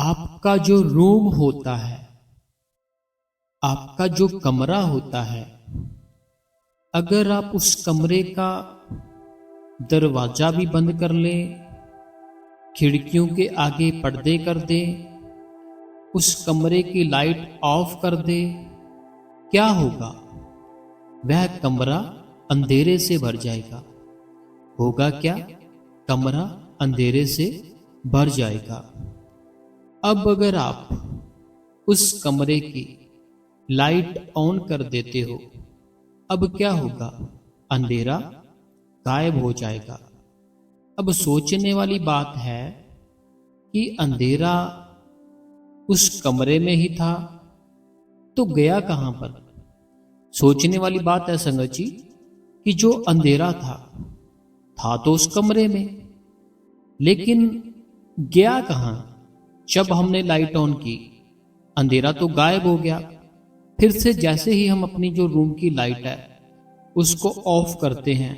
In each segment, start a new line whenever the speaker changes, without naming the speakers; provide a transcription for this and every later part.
आपका जो रूम होता है, आपका जो कमरा होता है, अगर आप उस कमरे का दरवाजा भी बंद कर लें, खिड़कियों के आगे पर्दे कर दें, उस कमरे की लाइट ऑफ कर दें, क्या होगा? वह कमरा अंधेरे से भर जाएगा। होगा क्या? कमरा अंधेरे से भर जाएगा। अब अगर आप उस कमरे की लाइट ऑन कर देते हो, अब क्या होगा? अंधेरा गायब हो जाएगा। अब सोचने वाली बात है कि अंधेरा उस कमरे में ही था तो गया कहां पर? सोचने वाली बात है संगत जी कि जो अंधेरा था तो उस कमरे में, लेकिन गया कहां? जब हमने लाइट ऑन की, अंधेरा तो गायब हो गया। फिर से जैसे ही हम अपनी जो रूम की लाइट है उसको ऑफ करते हैं,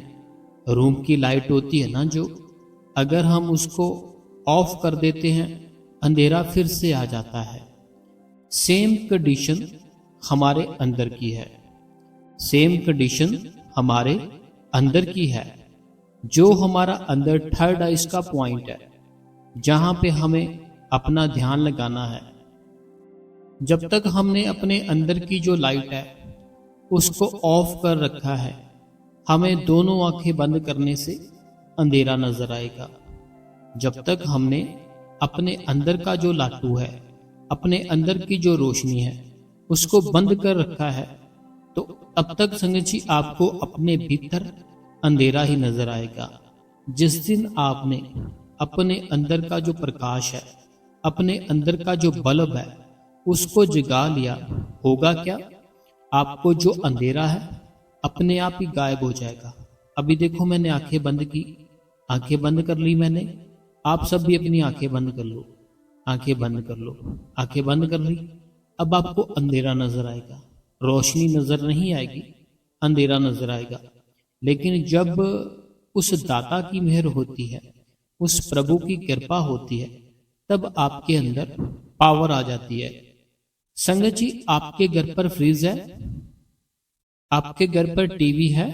रूम की लाइट होती है ना जो, अगर हम उसको ऑफ कर देते हैं, अंधेरा फिर से आ जाता है। सेम कंडीशन हमारे अंदर की है, सेम कंडीशन हमारे अंदर की है। जो हमारा अंदर थर्ड आइज का पॉइंट है, जहां पे हमें अपना ध्यान लगाना है। जब तक हमने अपने अंदर की जो लाइट है उसको ऑफ कर रखा है, हमें दोनों आंखें बंद करने से अंधेरा नजर आएगा। जब तक हमने अपने अंदर का जो लाटू है, अपने अंदर की जो रोशनी है, उसको बंद कर रखा है, तो तब तक संगत जी आपको अपने भीतर अंधेरा ही नजर आएगा। जिस दिन आपने अपने अंदर का जो प्रकाश है, अपने अंदर का जो बल्ब है, उसको जगा लिया, होगा क्या? आपको जो अंधेरा है अपने आप ही गायब हो जाएगा। अभी देखो मैंने आंखें बंद की, आंखें बंद कर ली मैंने, आप सब भी अपनी आंखें बंद कर लो, आंखें बंद कर लो, आंखें बंद कर ली। अब आपको अंधेरा नजर आएगा, रोशनी नजर नहीं आएगी, अंधेरा नजर आएगा। लेकिन जब उस दाता की मेहर होती है, उस प्रभु की कृपा होती है, तब आपके अंदर पावर आ जाती है। संगत जी, आपके घर पर फ्रिज है, आपके घर पर टीवी है,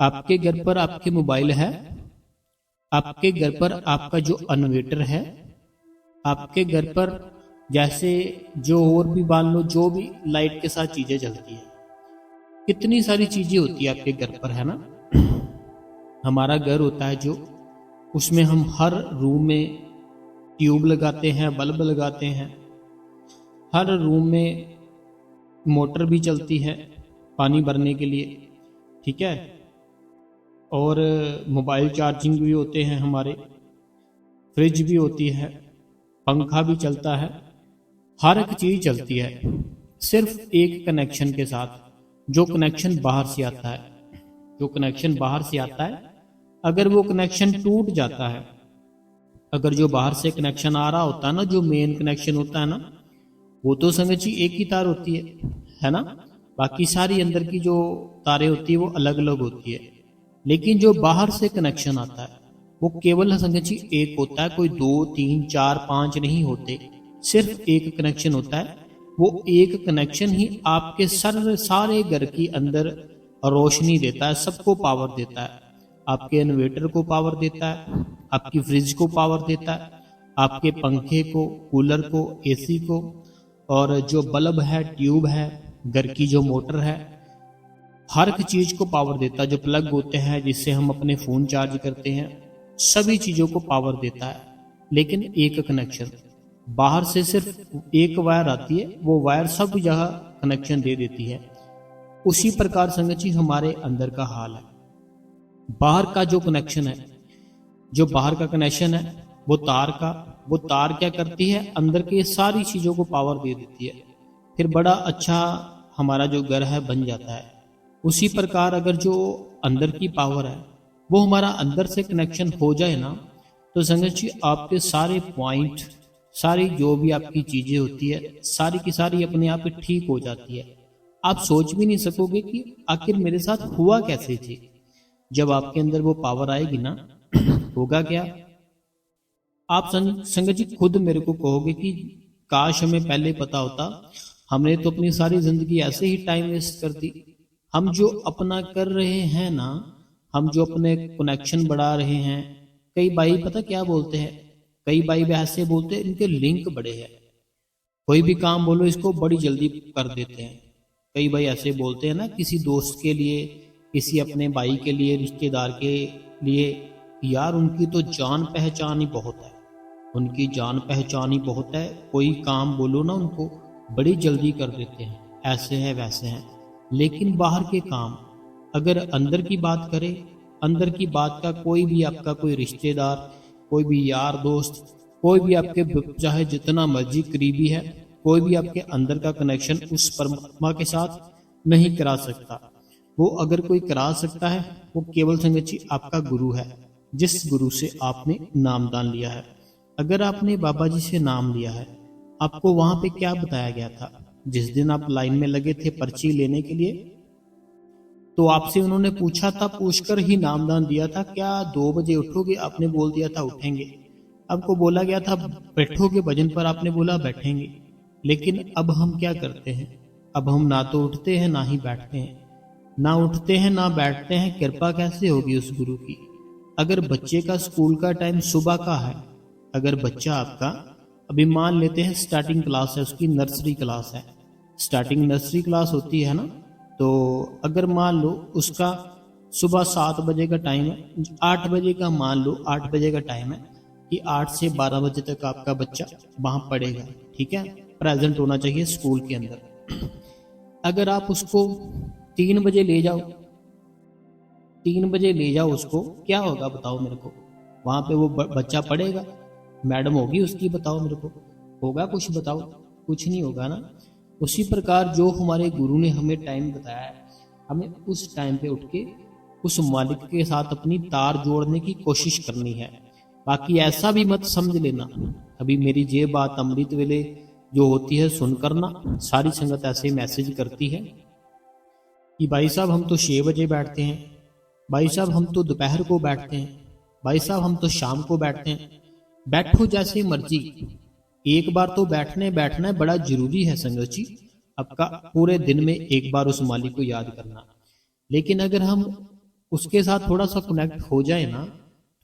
आपके घर पर आपके मोबाइल है, आपके घर पर आपका जो इन्वर्टर है, आपके घर पर जैसे जो और भी मान लो जो भी लाइट के साथ चीजें चलती है, कितनी सारी चीजें होती है आपके घर पर, है ना? हमारा घर होता है जो, उसमें हम हर रूम में ट्यूब लगाते हैं, बल्ब लगाते हैं, हर रूम में मोटर भी चलती है पानी भरने के लिए, ठीक है? और मोबाइल चार्जिंग भी होते हैं हमारे, फ्रिज भी होती है, पंखा भी चलता है, हर एक चीज चलती है, सिर्फ एक कनेक्शन के साथ, जो कनेक्शन बाहर से आता है। जो कनेक्शन बाहर से आता है, अगर वो कनेक्शन टूट जाता है, अगर जो बाहर से कनेक्शन आ रहा होता है ना, जो मेन कनेक्शन होता है ना, वो तो संगत जी एक ही तार होती है ना? बाकी सारी अंदर की जो तारें होती है वो अलग अलग होती है। लेकिन जो बाहर से कनेक्शन आता है वो केवल संगत जी एक होता है, कोई 2 3 4 5 नहीं होते, सिर्फ एक कनेक्शन होता है। वो एक कनेक्शन ही आपके सारे घर के अंदर रोशनी देता है, सबको पावर देता है। आपके इन्वर्टर को पावर देता है, आपकी फ्रिज को पावर देता है, आपके पंखे को, कूलर को, एसी को, और जो बल्ब है, ट्यूब है, घर की जो मोटर है, हर एक चीज को पावर देता है। जो प्लग होते हैं जिससे हम अपने फोन चार्ज करते हैं, सभी चीजों को पावर देता है। लेकिन एक कनेक्शन बाहर से सिर्फ एक वायर आती है, वो वायर सब जगह कनेक्शन दे देती है। उसी प्रकार संगत जी हमारे अंदर का हाल है। बाहर का जो कनेक्शन है, जो बाहर का कनेक्शन है, वो तार क्या करती है? अंदर की सारी चीजों को पावर दे देती है। फिर बड़ा अच्छा हमारा जो घर है बन जाता है। उसी प्रकार अगर जो अंदर की पावर है वो हमारा अंदर से कनेक्शन हो जाए ना, तो संगत जी आपके सारे पॉइंट, सारी जो भी आपकी चीजें होती है, सारी की सारी अपने आप ही ठीक हो जाती है। आप सोच भी नहीं सकोगे कि आखिर मेरे साथ हुआ कैसे जी। जब आपके अंदर वो पावर आएगी ना, होगा क्या? आप संगत जी खुद मेरे को कहोगे कि काश हमें पहले पता होता, हमने तो अपनी सारी जिंदगी ऐसे ही टाइम वेस्ट कर दी। हम जो अपना कर रहे हैं ना, हम जो अपने कनेक्शन बढ़ा रहे हैं, कई भाई पता क्या बोलते हैं, कई भाई ऐसे बोलते हैं इनके लिंक बड़े हैं, कोई भी काम बोलो इसको बड़ी जल्दी कर देते हैं। कई भाई ऐसे बोलते हैं ना, किसी दोस्त के लिए, किसी अपने भाई के लिए, रिश्तेदार के लिए, यार उनकी तो जान पहचान ही बहुत है, उनकी जान पहचान ही बहुत है, कोई काम बोलो ना उनको बड़ी जल्दी कर देते हैं, ऐसे हैं वैसे हैं। लेकिन बाहर के काम, अगर अंदर की बात करें, अंदर की बात का कोई भी आपका कोई रिश्तेदार, कोई भी यार दोस्त, कोई भी आपके चाहे जितना मर्जी करीबी है, कोई भी आपके अंदर का कनेक्शन उस परमात्मा के साथ नहीं करा सकता। वो अगर कोई करा सकता है, वो केवल संगत जी आपका गुरु है, जिस गुरु से आपने नामदान लिया है। अगर आपने बाबा जी से नाम लिया है, आपको वहां पे क्या बताया गया था? जिस दिन आप लाइन में लगे थे पर्ची लेने के लिए, तो आपसे उन्होंने पूछा था, पूछकर ही नामदान दिया था, क्या 2 बजे उठोगे? आपने बोल दिया था उठेंगे। आपको बोला गया था बैठोगे भजन पर, आपने बोला बैठेंगे। लेकिन अब हम क्या करते हैं? अब हम ना तो उठते हैं ना ही बैठते हैं, ना उठते हैं ना बैठते हैं। कृपा कैसे होगी उस गुरु की? अगर बच्चे का स्कूल का टाइम सुबह का है, अगर बच्चा आपका, अभी मान लेते हैं स्टार्टिंग क्लास है उसकी, नर्सरी क्लास है, स्टार्टिंग नर्सरी क्लास होती है ना, तो अगर मान लो उसका सुबह 7 बजे का टाइम है, 8 बजे का मान लो, 8 बजे का टाइम है कि 8 से 12 बजे तक आपका बच्चा वहां पढ़ेगा, ठीक है, प्रेजेंट होना चाहिए स्कूल के अंदर। अगर आप उसको 3 बजे ले जाओ, 3 बजे ले जाओ उसको, क्या होगा बताओ मेरे को? वहां पे वो बच्चा पढ़ेगा? मैडम होगी उसकी? बताओ मेरे को, होगा कुछ? बताओ, कुछ नहीं होगा ना। उसी प्रकार जो हमारे गुरु ने हमें टाइम बताया है, हमें उस टाइम पे उठ के उस मालिक के साथ अपनी तार जोड़ने की कोशिश करनी है। बाकी ऐसा भी मत समझ लेना, अभी मेरी ये बात अमृत वेले जो होती है सुनकर ना, सारी संगत ऐसे मैसेज करती है कि भाई साहब हम तो 6 बजे बैठते हैं, भाई साहब हम तो दोपहर को बैठते हैं, भाई साहब हम तो शाम को बैठते हैं। बैठो जैसे मर्जी, एक बार तो बैठना है, बड़ा जरूरी है संगत जी, आपका पूरे दिन में एक बार उस मालिक को याद करना। लेकिन अगर हम उसके साथ थोड़ा सा कनेक्ट हो जाए ना,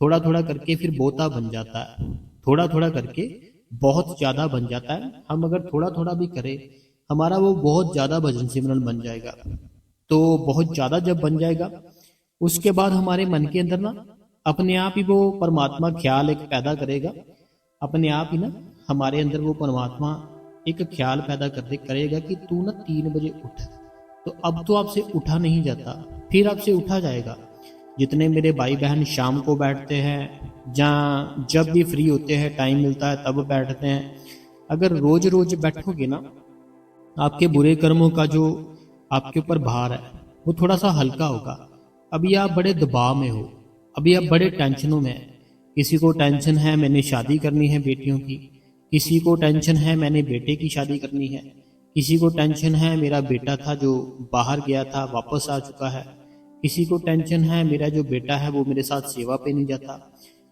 थोड़ा थोड़ा करके फिर बहुता बन जाता है, थोड़ा थोड़ा करके बहुत ज्यादा बन जाता है। हम अगर थोड़ा थोड़ा भी करें, हमारा वो बहुत ज्यादा भजन सिमरन बन जाएगा। तो बहुत ज्यादा जब बन जाएगा, उसके बाद हमारे मन के अंदर ना अपने आप ही वो परमात्मा ख्याल एक पैदा करेगा, अपने आप ही ना हमारे अंदर वो परमात्मा एक ख्याल पैदा कर दे करेगा कि तू ना 3 बजे उठ। तो अब तो आपसे उठा नहीं जाता, फिर आपसे उठा जाएगा। जितने मेरे भाई बहन शाम को बैठते हैं, जहाँ जब भी फ्री होते हैं, टाइम मिलता है तब बैठते हैं, अगर रोज रोज बैठोगे ना, आपके बुरे कर्मों का जो आपके ऊपर भार है वो थोड़ा सा हल्का होगा। अभी आप बड़े दबाव में हो, अभी आप बड़े टेंशनों में हैं। किसी को टेंशन है मैंने शादी करनी है बेटियों की, किसी को टेंशन है मैंने बेटे की शादी करनी है, किसी को टेंशन है मेरा बेटा था जो बाहर गया था वापस आ चुका है, किसी को टेंशन है मेरा जो बेटा है वो मेरे साथ सेवा पे नहीं जाता,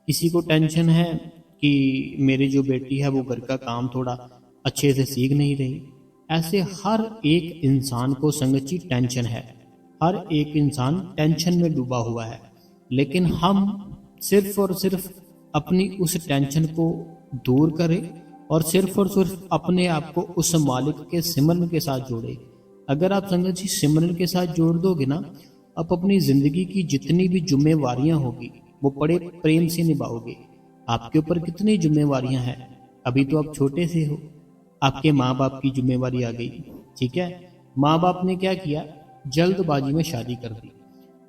किसी को टेंशन है कि मेरी जो बेटी है वो घर का काम थोड़ा अच्छे से सीख नहीं रही। ऐसे हर एक इंसान को संगत टेंशन है, हर एक इंसान टेंशन में डूबा हुआ है। लेकिन हम सिर्फ और सिर्फ अपनी उस टेंशन को दूर करें और सिर्फ अपने आप को उस मालिक के सिमरन के साथ जोड़े। अगर आप संगत जी सिमरन के साथ जोड़ दोगे ना, आप अपनी जिंदगी की जितनी भी जिम्मेवारियां होगी वो बड़े प्रेम से निभाओगे। आपके ऊपर कितनी जिम्मेवारियां हैं, अभी तो आप छोटे से हो, आपके माँ बाप की जिम्मेवारी आ गई, ठीक है। माँ बाप ने क्या किया, जल्दबाजी में शादी कर दी।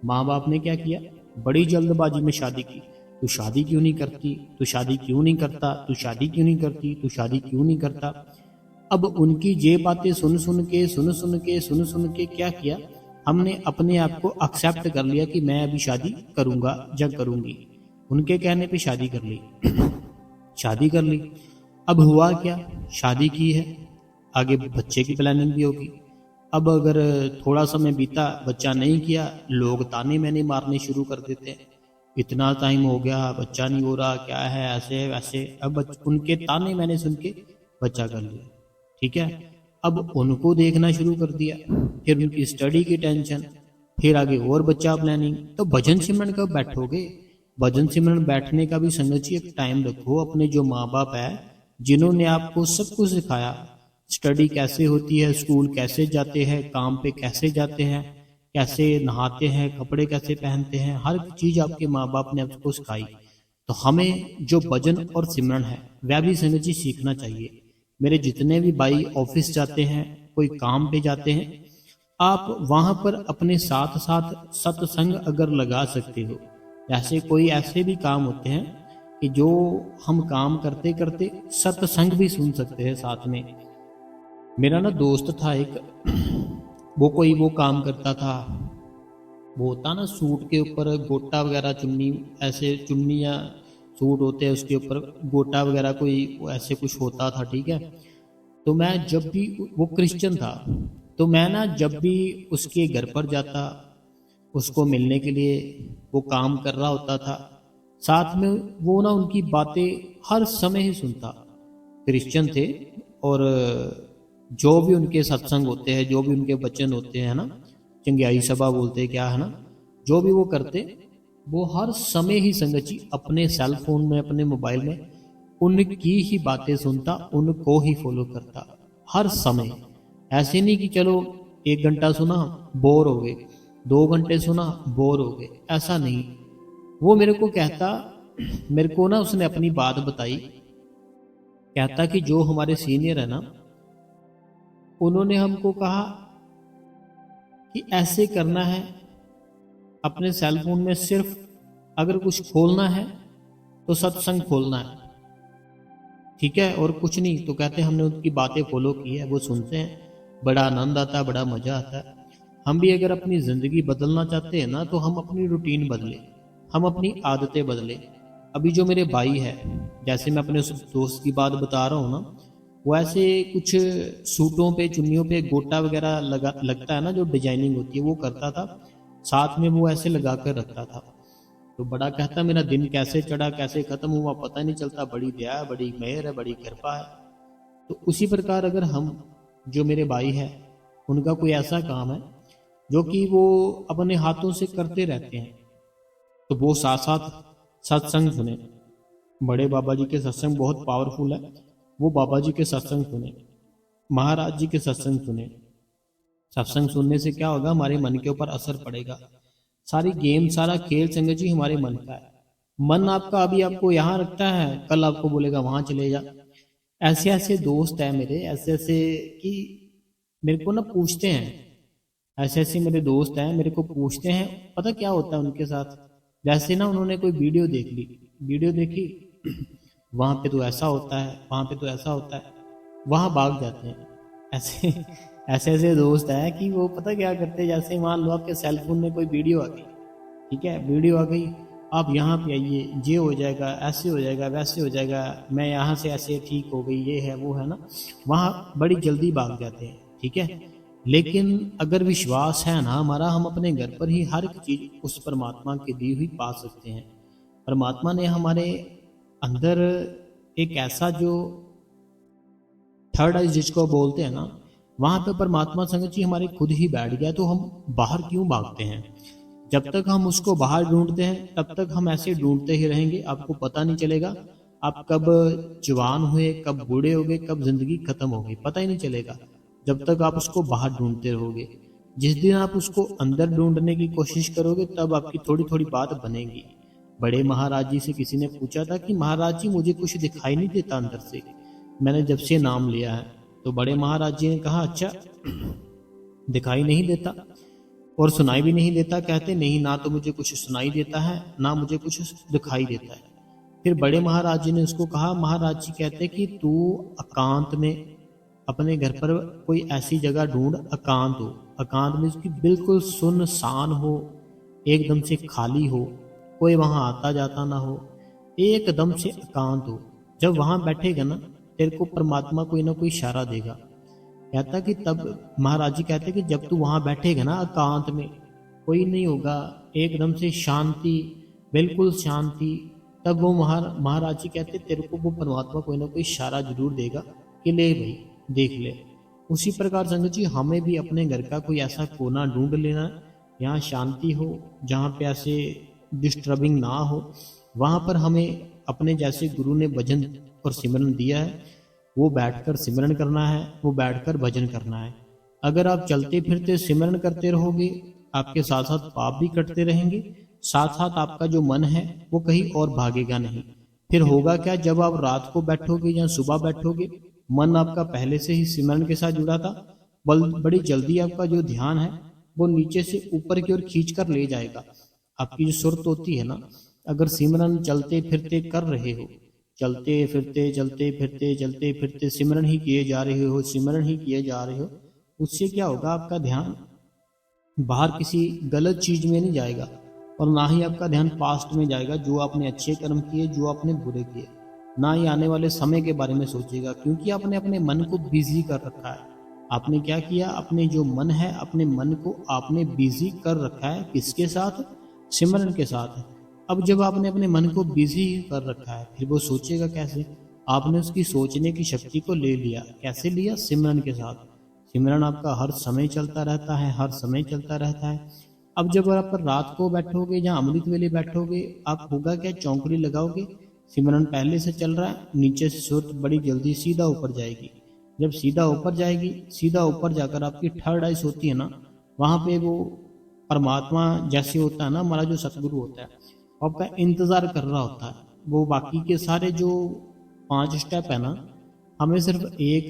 माँ बाप ने क्या किया, बड़ी जल्दबाजी में शादी की। तू शादी क्यों नहीं करती, तू शादी क्यों नहीं करता, तू शादी क्यों नहीं करती, तू शादी क्यों नहीं करता। अब उनकी ये बातें सुन सुन के क्या किया, हमने अपने आप को एक्सेप्ट कर लिया कि मैं अभी शादी करूंगा या करूंगी। उनके कहने पे शादी कर ली शादी कर ली। अब हुआ क्या, शादी की है, आगे बच्चे की प्लानिंग भी होगी। अब अगर थोड़ा समय बीता, बच्चा नहीं किया, लोग ताने मैंने मारने शुरू कर देते हैं इतना टाइम हो गया बच्चा नहीं हो रहा, क्या है, ऐसे है वैसे। अब उनके ताने मैंने सुन के बच्चा कर लिया, ठीक है। अब उनको देखना शुरू कर दिया, फिर उनकी स्टडी की टेंशन, फिर आगे और बच्चा प्लानिंग। तो भजन सिमरन कब बैठोगे? भजन सिमरन बैठने का भी संगत जी एक टाइम रखो। अपने जो माँ बाप है जिन्होंने आपको सब कुछ सिखाया, स्टडी कैसे होती है, स्कूल कैसे जाते हैं, काम पे कैसे जाते हैं, कैसे नहाते हैं, कपड़े कैसे पहनते हैं, हर चीज आपके माँ बाप ने आपको सिखाई। तो हमें जो भजन और सिमरन है वह भी संगत जी सीखना चाहिए। मेरे जितने भी भाई ऑफिस जाते हैं, कोई काम पे जाते हैं, आप वहां पर अपने साथ साथ सत्संग अगर लगा सकते हो। जैसे कोई ऐसे भी काम होते हैं कि जो हम काम करते करते सत्संग भी सुन सकते हैं साथ में। मेरा ना दोस्त था एक, वो काम करता था, वो होता ना सूट के ऊपर गोटा वगैरह, चुन्नी, ऐसे चुन्नी या सूट होते हैं उसके ऊपर गोटा वगैरह कोई ऐसे कुछ होता था, ठीक है। तो मैं जब भी, वो क्रिश्चियन था, तो मैं ना जब भी उसके घर पर जाता उसको मिलने के लिए, वो काम कर रहा होता था, साथ में वो ना उनकी बातें हर समय ही सुनता। क्रिश्चियन थे, और जो भी उनके सत्संग होते हैं, जो भी उनके वचन होते हैं ना, चंगियाई सभा बोलते हैं क्या है ना, जो भी वो करते, वो हर समय ही संगत जी अपने सेल फोन में, अपने मोबाइल में उनकी ही बातें सुनता, उनको ही फॉलो करता हर समय। ऐसे नहीं कि चलो 1 घंटा सुना बोर हो गए, 2 घंटे सुना बोर हो गए, ऐसा नहीं। वो मेरे को कहता, मेरे को ना उसने अपनी बात बताई, कहता कि जो हमारे सीनियर है ना, उन्होंने हमको कहा कि ऐसे करना है, अपने सेल फोन में सिर्फ अगर कुछ खोलना है तो सत्संग खोलना है, ठीक है, और कुछ नहीं। तो कहते हमने उनकी बातें फॉलो की है, वो सुनते हैं, बड़ा आनंद आता है, बड़ा मजा आता है। हम भी अगर अपनी जिंदगी बदलना चाहते हैं ना, तो हम अपनी रूटीन बदले, हम अपनी आदतें बदले। अभी जो मेरे भाई है, जैसे मैं अपने उस दोस्त की बात बता रहा हूँ ना, वो ऐसे कुछ सूटों पे, चुन्नियों पे गोटा वगैरह लगता है ना, जो डिजाइनिंग होती है, वो करता था, साथ में वो ऐसे लगा कर रखता था। तो बड़ा कहता मेरा दिन कैसे चढ़ा कैसे खत्म हुआ पता नहीं चलता, बड़ी दया है, बड़ी मेहर है, बड़ी कृपा है। तो उसी प्रकार अगर हम, जो मेरे भाई है, उनका कोई ऐसा काम है जो कि वो अपने हाथों से करते रहते हैं, तो वो साथ साथ सत्संग सुने। बड़े बाबा जी के सत्संग बहुत पावरफुल है, वो बाबा जी के सत्संग सुने, महाराज जी के सत्संग सुने। सत्संग सुनने से क्या होगा, हमारे मन के ऊपर असर पड़ेगा। सारी गेम, सारा खेल संगत जी हमारे मन का है। मन आपका अभी आपको यहाँ रखता है, कल आपको बोलेगा वहां चले जा। ऐसे ऐसे दोस्त है मेरे, ऐसे ऐसे कि मेरे को ना पूछते हैं, ऐसे ऐसे मेरे दोस्त हैं, मेरे को पूछते हैं, पता क्या होता है उनके साथ। जैसे ना उन्होंने कोई वीडियो देख ली, वीडियो देखी, वहां पे तो ऐसा होता है, वहां पे तो ऐसा होता है, वहां भाग जाते हैं। ऐसे ऐसे ऐसे दोस्त हैं कि वो पता क्या करते हैं, जैसे मान लो आपके सेल फोन में कोई वीडियो आ गई, ठीक है, वीडियो आ गई, आप यहाँ पे आइए, ये हो जाएगा, ऐसे हो जाएगा, वैसे हो जाएगा, मैं यहाँ से ऐसे ठीक हो गई, ये है वो है ना, वहाँ बड़ी जल्दी भाग जाते हैं, ठीक है। लेकिन अगर विश्वास है ना हमारा, हम अपने घर पर ही हर एक चीज उस परमात्मा की दी हुई पा सकते हैं। परमात्मा ने हमारे अंदर एक ऐसा जो थर्ड आई जिसको बोलते हैं ना, वहां पे परमात्मा संगत जी हमारे खुद ही बैठ गया। तो हम बाहर क्यों भागते हैं? जब तक हम उसको बाहर ढूंढते हैं तब तक हम ऐसे ढूंढते ही रहेंगे, आपको पता नहीं चलेगा आप कब जवान हुए, कब बूढ़े हो गए, कब जिंदगी खत्म हो गई, पता ही नहीं चलेगा जब तक आप उसको बाहर ढूंढते रहोगे। जिस दिन आप उसको अंदर ढूंढने की कोशिश करोगे तब आपकी थोड़ी थोड़ी बात बनेगी। बड़े महाराज जी से किसी ने पूछा था कि महाराज जी मुझे कुछ दिखाई नहीं देता अंदर से, मैंने जब से नाम लिया है। तो बड़े महाराज जी ने कहा अच्छा, दिखाई नहीं देता और सुनाई भी नहीं देता? कहते नहीं, ना तो मुझे कुछ सुनाई देता है ना मुझे कुछ दिखाई देता है। फिर बड़े महाराज जी ने उसको कहा, महाराज जी कहते कि तू एकांत में अपने घर पर कोई ऐसी जगह ढूंढ, एकांत हो, एकांत में उसकी बिल्कुल सुनसान हो, एकदम से खाली हो, कोई वहां आता जाता ना हो, एकदम से एकांत हो। जब वहां बैठेगा ना, तेरे को परमात्मा कोई ना कोई इशारा देगा। कहता कि तब महाराज जी कहते कि जब तू वहां बैठेगा ना एकांत में, कोई नहीं होगा, एकदम से शांति, बिल्कुल शांति। तब वो महाराज जी कहते तेरे को वो परमात्मा कोई ना कोई इशारा जरूर देगा कि ले भाई देख ले। उसी प्रकार संगत जी हमें भी अपने घर का कोई ऐसा कोना ढूंढ लेना यहाँ शांति हो, जहाँ पे ऐसे डिस्टर्बिंग ना हो। वहाँ पर हमें अपने जैसे गुरु ने भजन और सिमरन दिया है वो बैठकर सिमरन करना है, वो बैठकर भजन करना है। अगर आप चलते फिरते सिमरन करते रहोगे आपके साथ साथ पाप भी कटते रहेंगे, साथ साथ आपका जो मन है वो कहीं और भागेगा नहीं। फिर होगा क्या, जब आप रात को बैठोगे या सुबह बैठोगे मन आपका पहले से ही सिमरन के साथ जुड़ा था, बड़ी जल्दी आपका जो ध्यान है वो नीचे से ऊपर की ओर खींच कर ले जाएगा। आपकी जो सुरत होती है ना, अगर सिमरन चलते फिरते कर रहे हो, चलते फिरते चलते फिरते चलते फिरते सिमरन ही किए जा रहे हो, सिमरन ही किए जा रहे हो, उससे क्या होगा आपका ध्यान बाहर किसी गलत चीज में नहीं जाएगा और ना ही आपका ध्यान पास्ट में जाएगा जो आपने अच्छे कर्म किए जो आपने बुरे किए, ना ही आने वाले समय के बारे में सोचेगा, क्योंकि आपने अपने मन को बिजी कर रखा है। आपने क्या किया, अपने जो मन है अपने मन को आपने बिजी कर रखा है, किसके साथ, सिमरन के साथ। अब जब आपने अपने मन को बिजी कर रखा है फिर वो सोचेगा कैसे, आपने उसकी सोचने की शक्ति को ले लिया। कैसे लिया, सिमरन के साथ। सिमरन आपका हर समय चलता रहता है, हर समय चलता रहता है। अब जब आप रात को बैठोगे या अमृत वेले बैठोगे, आप होगा क्या, चौंकड़ी लगाओगे, सिमरन पहले से चल रहा है, नीचे से सुरत बड़ी जल्दी सीधा ऊपर जाएगी। जब सीधा ऊपर जाएगी, सीधा ऊपर जाकर आपकी थर्ड आइस होती है ना, वहां पे वो परमात्मा जैसे होता है ना, हमारा जो सतगुरु होता है आपका इंतजार कर रहा होता है। वो बाकी के सारे जो 5 स्टेप है ना, हमें सिर्फ एक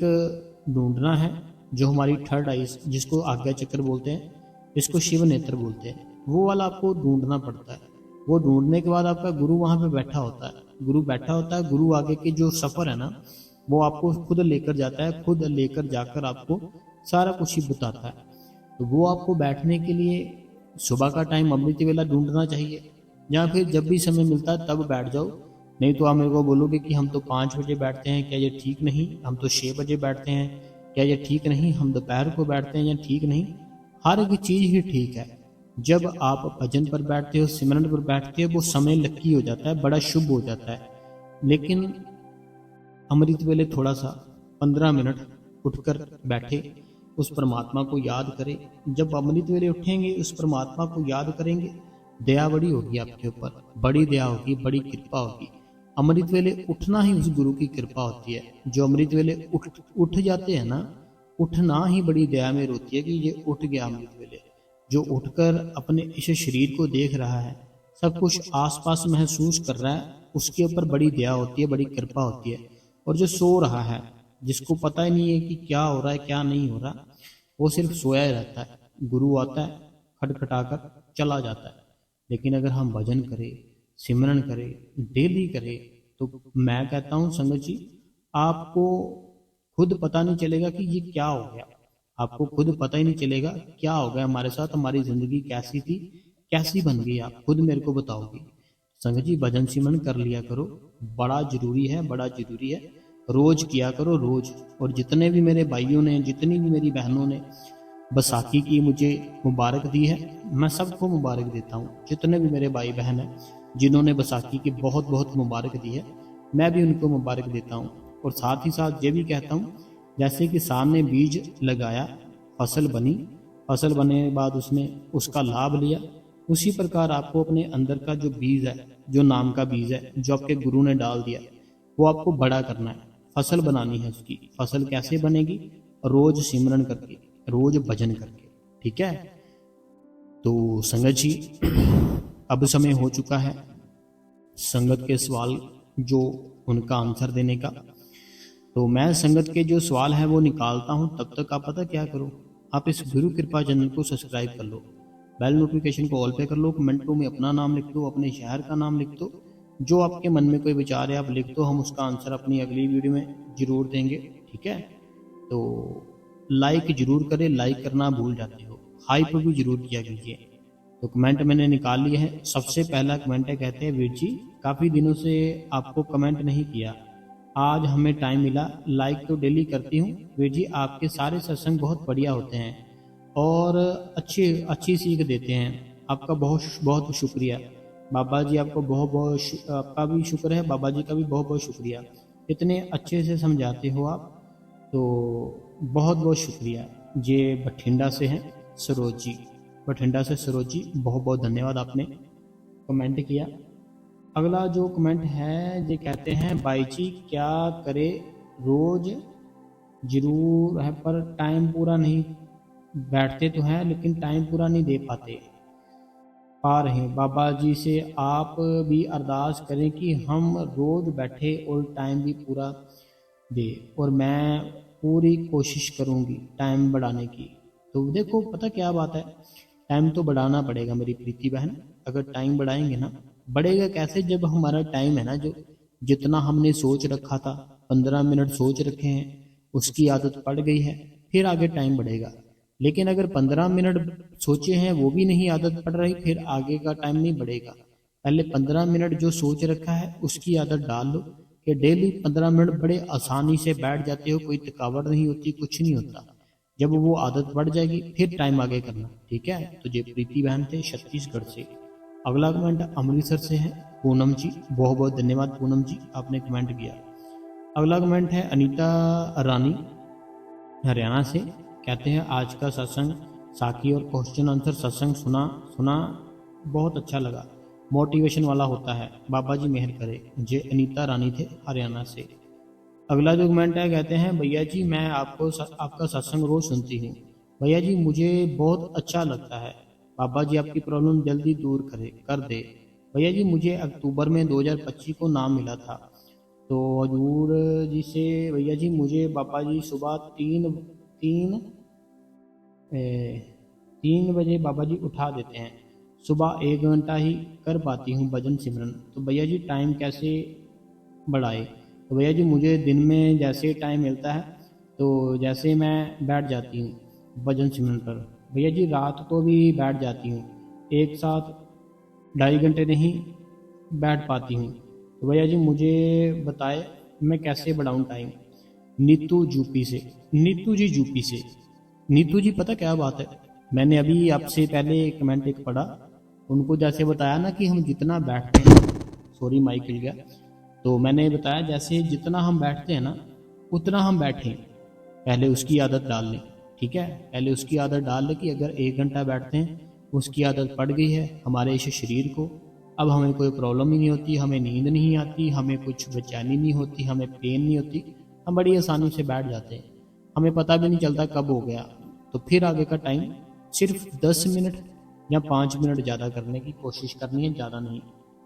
ढूंढना है, जो हमारी थर्ड आइस जिसको आज्ञा चक्र बोलते हैं, इसको शिव नेत्र बोलते हैं, वो वाला आपको ढूंढना पड़ता है। वो ढूंढने के बाद आपका गुरु वहां पे बैठा होता है, गुरु बैठा होता है, गुरु आगे के जो सफर है ना वो आपको खुद लेकर जाता है, खुद लेकर जाकर आपको सारा कुछ ही बताता है। तो वो आपको बैठने के लिए सुबह का टाइम अमृत वेला ढूंढना चाहिए, या फिर जब भी समय मिलता है तब बैठ जाओ। नहीं तो आप मेरे को बोलोगे कि हम तो 5 बजे बैठते हैं, क्या ये ठीक नहीं, हम तो 6 बजे बैठते हैं, क्या ये ठीक नहीं, हम दोपहर को बैठते हैं, या ठीक नहीं। हर एक चीज ही ठीक है। जब आप भजन पर बैठते हो, सिमरन पर बैठते हो, वो समय लक्की हो जाता है, बड़ा शुभ हो जाता है। लेकिन अमृत वेले थोड़ा सा 15 मिनट उठकर बैठे, उस परमात्मा को याद करें। जब अमृत वेले उठेंगे उस परमात्मा को याद करेंगे, दया बड़ी होगी आपके ऊपर, बड़ी दया होगी, बड़ी कृपा होगी। अमृत वेले उठना ही उस गुरु की कृपा होती है। जो अमृत वेले उठ जाते हैं ना, उठना ही बड़ी दया में होती है कि ये उठ गया अमृत वेले। जो उठकर अपने इस शरीर को देख रहा है, सब कुछ आसपास महसूस कर रहा है, उसके ऊपर बड़ी दया होती है, बड़ी कृपा होती है। और जो सो रहा है, जिसको पता ही नहीं है कि क्या हो रहा है क्या नहीं हो रहा, वो सिर्फ सोया ही रहता है। गुरु आता है, खटखटाकर चला जाता है। लेकिन अगर हम भजन करें, सिमरन करें, डेली करें, तो मैं कहता हूँ संगत जी, आपको खुद पता नहीं चलेगा कि ये क्या हो गया। आपको खुद पता ही नहीं चलेगा क्या हो गया हमारे साथ, हमारी जिंदगी कैसी थी, कैसी बन गई, आप खुद मेरे को बताओगे। संगत जी भजन सिमरन कर लिया करो, बड़ा जरूरी है, बड़ा जरूरी है। रोज किया करो, रोज। और जितने भी मेरे भाइयों ने, जितनी भी मेरी बहनों ने बैसाखी की मुझे मुबारक दी है, मैं सबको मुबारक देता हूँ। जितने भी मेरे भाई बहन हैं जिन्होंने बैसाखी की बहुत बहुत मुबारक दी है, मैं भी उनको मुबारक देता हूँ। और साथ ही साथ ये भी कहता हूँ, जैसे कि सामने बीज लगाया, फसल बनी, फसल बनने के बाद उसने उसका लाभ लिया, उसी प्रकार आपको अपने अंदर का जो बीज है, जो नाम का बीज है, जो आपके गुरु ने डाल दिया, वो आपको बड़ा करना है, फसल बनानी है। उसकी फसल कैसे बनेगी, रोज सिमरन करके, रोज भजन करके। ठीक है। तो संगत जी अब समय हो चुका है संगत के सवाल जो उनका आंसर देने का। तो मैं संगत के जो सवाल है वो निकालता हूं, तब तक आप पता क्या करो, आप इस गुरु कृपा चैनल को सब्सक्राइब कर लो, बेल नोटिफिकेशन को ऑल पे कर लो, कमेंटों में अपना नाम लिख दो, अपने शहर का नाम लिख दो, जो आपके मन में कोई विचार है आप लिख दो, हम उसका आंसर अपनी अगली वीडियो में जरूर देंगे। ठीक है। तो लाइक जरूर करें, लाइक करना भूल जाते हो, हाइप भी जरूर किया कीजिए। तो कमेंट मैंने निकाल लिए हैं। सबसे पहला कमेंट है, कहते हैं वीर जी काफ़ी दिनों से आपको कमेंट नहीं किया, आज हमें टाइम मिला, लाइक तो डेली करती हूँ वीर जी, आपके सारे सत्संग बहुत बढ़िया होते हैं और अच्छी सीख देते हैं, आपका बहुत बहुत शुक्रिया। बाबा जी आपको बहुत बहुत आपका भी शुक्र है, बाबा जी का भी बहुत बहुत शुक्रिया। इतने अच्छे से समझाते हो आप, तो बहुत बहुत शुक्रिया। ये बठिंडा से हैं सरोज जी, बठिंडा से सरोज जी, बहुत बहुत धन्यवाद, आपने कमेंट किया। अगला जो कमेंट है, ये कहते हैं भाई जी क्या करे, रोज जरूर है पर टाइम पूरा नहीं, बैठते तो हैं लेकिन टाइम पूरा नहीं दे पाते पा रहे हैं। बाबा जी से आप भी अरदास करें कि हम रोज बैठे और टाइम भी पूरा दे, और मैं पूरी कोशिश करूंगी टाइम बढ़ाने की। तो देखो पता क्या बात है, टाइम तो बढ़ाना पड़ेगा मेरी प्रीति बहन। अगर टाइम बढ़ाएंगे ना, बढ़ेगा कैसे, जब हमारा टाइम है ना, जो जितना हमने सोच रखा था, 15 मिनट सोच रखे हैं, उसकी आदत पड़ गई है, फिर आगे टाइम बढ़ेगा। लेकिन अगर 15 मिनट सोचे हैं वो भी नहीं आदत पड़ रही, फिर आगे का टाइम नहीं बढ़ेगा। पहले 15 मिनट जो सोच रखा है उसकी आदत डाल लो, कि डेली 15 मिनट बड़े आसानी से बैठ जाते हो, कोई थकावट नहीं होती, कुछ नहीं होता। जब वो आदत बढ़ जाएगी फिर टाइम आगे करना, ठीक है। तो ये प्रीति बहन थे छत्तीसगढ़ से। अगला कमेंट अमृतसर से है पूनम जी, बहुत बहुत धन्यवाद पूनम जी, आपने कमेंट किया। अगला कमेंट है अनीता रानी हरियाणा से, कहते हैं आज का सत्संग साखी और क्वेश्चन आंसर सत्संग सुना सुना बहुत अच्छा लगा, मोटिवेशन वाला होता है, बाबा जी मेहर करे। जे अनीता रानी थे हरियाणा से। अगला जो कमेंट है, कहते हैं भैया जी मैं आपका सत्संग रोज सुनती हूँ, भैया जी मुझे बहुत अच्छा लगता है, बाबा जी आपकी प्रॉब्लम जल्दी दूर कर दे। भैया जी मुझे अक्टूबर में 2025 को नाम मिला था, तो हजूर जी से भैया जी मुझे बाबा जी सुबह तीन तीन 3 बजे बाबा जी उठा देते हैं, सुबह 1 घंटा ही कर पाती हूँ भजन सिमरन, तो भैया जी टाइम कैसे बढ़ाए। तो भैया जी मुझे दिन में जैसे टाइम मिलता है तो जैसे मैं बैठ जाती हूँ भजन सिमरन पर, भैया जी रात को भी बैठ जाती हूँ, एक साथ 2.5 घंटे नहीं बैठ पाती हूँ, तो भैया जी मुझे बताए मैं कैसे बढ़ाऊँ टाइम। नीतू यूपी से, नीतू जी यूपी से, नीतू जी पता क्या बात है, मैंने अभी आपसे पहले कमेंट एक पढ़ा, उनको जैसे बताया ना कि हम जितना बैठते हैं, सॉरी माइक हिल गया, तो मैंने बताया जैसे जितना हम बैठते हैं ना उतना हम बैठें, पहले उसकी आदत डाल लें, ठीक है। पहले उसकी आदत डाल लें कि अगर 1 घंटा बैठते हैं, उसकी आदत पड़ गई है हमारे इस शरीर को, अब हमें कोई प्रॉब्लम ही नहीं होती, हमें नींद नहीं आती, हमें कुछ बेचैनी नहीं होती, हमें पेन नहीं होती, हम बड़ी आसानी से बैठ जाते हैं, हमें पता भी नहीं चलता कब हो गया। तो फिर आगे का टाइम सिर्फ 10 मिनट या 5 मिनट ज़्यादा करने की कोशिश करनी है, ज़्यादा नहीं।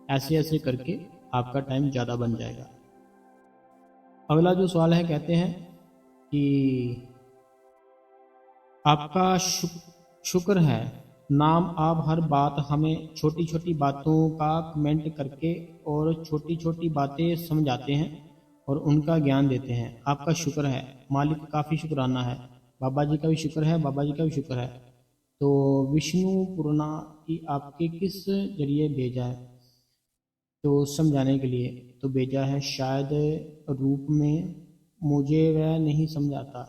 ऐसे ऐसे करके आपका टाइम ज़्यादा बन जाएगा। अगला जो सवाल है, कहते हैं कि आपका शुक्र है, नाम आप हर बात हमें छोटी छोटी बातों का कमेंट करके और छोटी छोटी बातें समझाते हैं और उनका ज्ञान देते हैं, आपका शुक्र है मालिक, काफ़ी शुक्राना है। बाबा जी का भी शुक्र है, बाबा जी का भी शुक्र है। तो विष्णु पुराना की आपके किस जरिए भेजा है, तो समझाने के लिए तो भेजा है, शायद रूप में मुझे वह नहीं समझाता।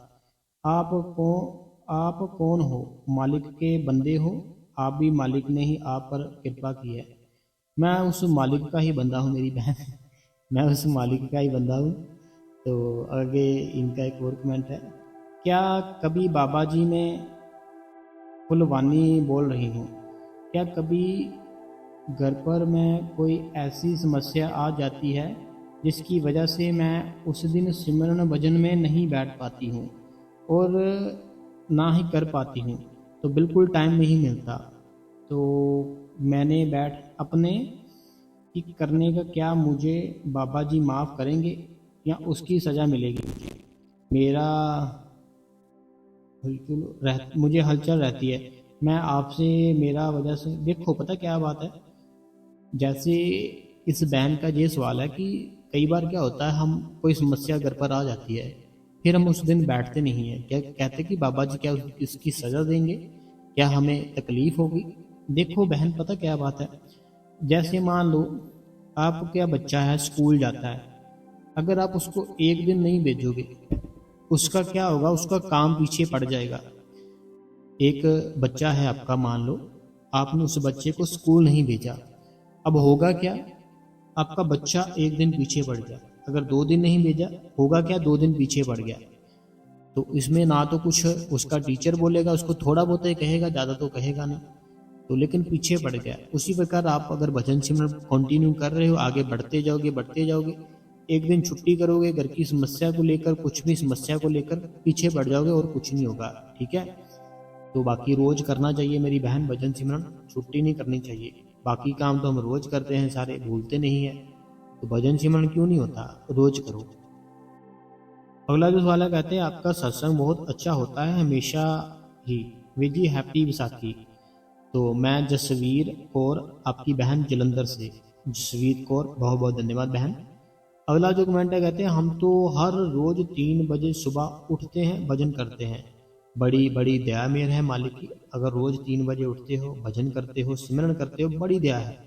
आप कौन हो, मालिक के बंदे हो, आप भी मालिक ने ही आप पर कृपा की है। मैं उस मालिक का ही बंदा हूँ मेरी बहन मैं उस मालिक का ही बंदा हूँ। तो आगे इनका एक और कमेंट है, क्या कभी बाबा जी में फुलवानी बोल रही हूँ, क्या कभी घर पर मैं कोई ऐसी समस्या आ जाती है जिसकी वजह से मैं उस दिन सिमरन भजन में नहीं बैठ पाती हूँ और ना ही कर पाती हूँ, तो बिल्कुल टाइम नहीं मिलता, तो मैंने बैठ अपने कि करने का क्या, मुझे बाबा जी माफ़ करेंगे या उसकी सज़ा मिलेगी मुझे, मेरा मुझे हलचल रहती है, मैं आपसे मेरा वजह से, देखो पता क्या बात है, जैसे इस बहन का ये सवाल है कि कई बार क्या होता है, हम कोई समस्या घर पर आ जाती है, फिर हम उस दिन बैठते नहीं हैं, क्या कहते कि बाबा जी क्या इसकी सज़ा देंगे, क्या हमें तकलीफ होगी। देखो बहन पता क्या बात है, जैसे मान लो आपका बच्चा है स्कूल जाता है, अगर आप उसको एक दिन नहीं भेजोगे, उसका क्या होगा, उसका काम पीछे पड़ जाएगा। एक बच्चा है आपका, मान लो आपने उस बच्चे को स्कूल नहीं भेजा, अब होगा क्या, आपका बच्चा एक दिन पीछे पड़ गया, अगर 2 दिन नहीं भेजा होगा क्या, 2 दिन पीछे पड़ गया, तो इसमें ना तो कुछ उसका टीचर बोलेगा, उसको थोड़ा बहुत ही कहेगा, ज़्यादा तो कहेगा नहीं, तो लेकिन पीछे पड़ गया। उसी प्रकार आप अगर भजन सिमरन कंटिन्यू कर रहे हो, आगे बढ़ते जाओगे, एक दिन छुट्टी करोगे, घर की समस्या को लेकर, कुछ भी समस्या को लेकर पीछे पड़ जाओगे और कुछ नहीं होगा। ठीक है, तो बाकी रोज करना चाहिए मेरी बहन भजन सिमरन, छुट्टी नहीं करनी चाहिए। बाकी काम तो हम रोज करते हैं, सारे भूलते नहीं है, तो भजन सिमरन क्यों नहीं होता, रोज करो। अगला जो सवाल है, कहते हैं आपका सत्संग बहुत अच्छा होता है हमेशा ही, विजी हैप्पी विसाखी। तो मैं जसवीर कौर, आपकी बहन जलंधर से, जसवीर कौर, बहुत बहुत धन्यवाद बहन। अगला जो कमेंट है, कहते हैं हम तो हर रोज 3 बजे सुबह उठते हैं, भजन करते हैं, बड़ी बड़ी दया मेहर है मालिक की। अगर रोज 3 बजे उठते हो, भजन करते हो, सिमरन करते हो, बड़ी दया है।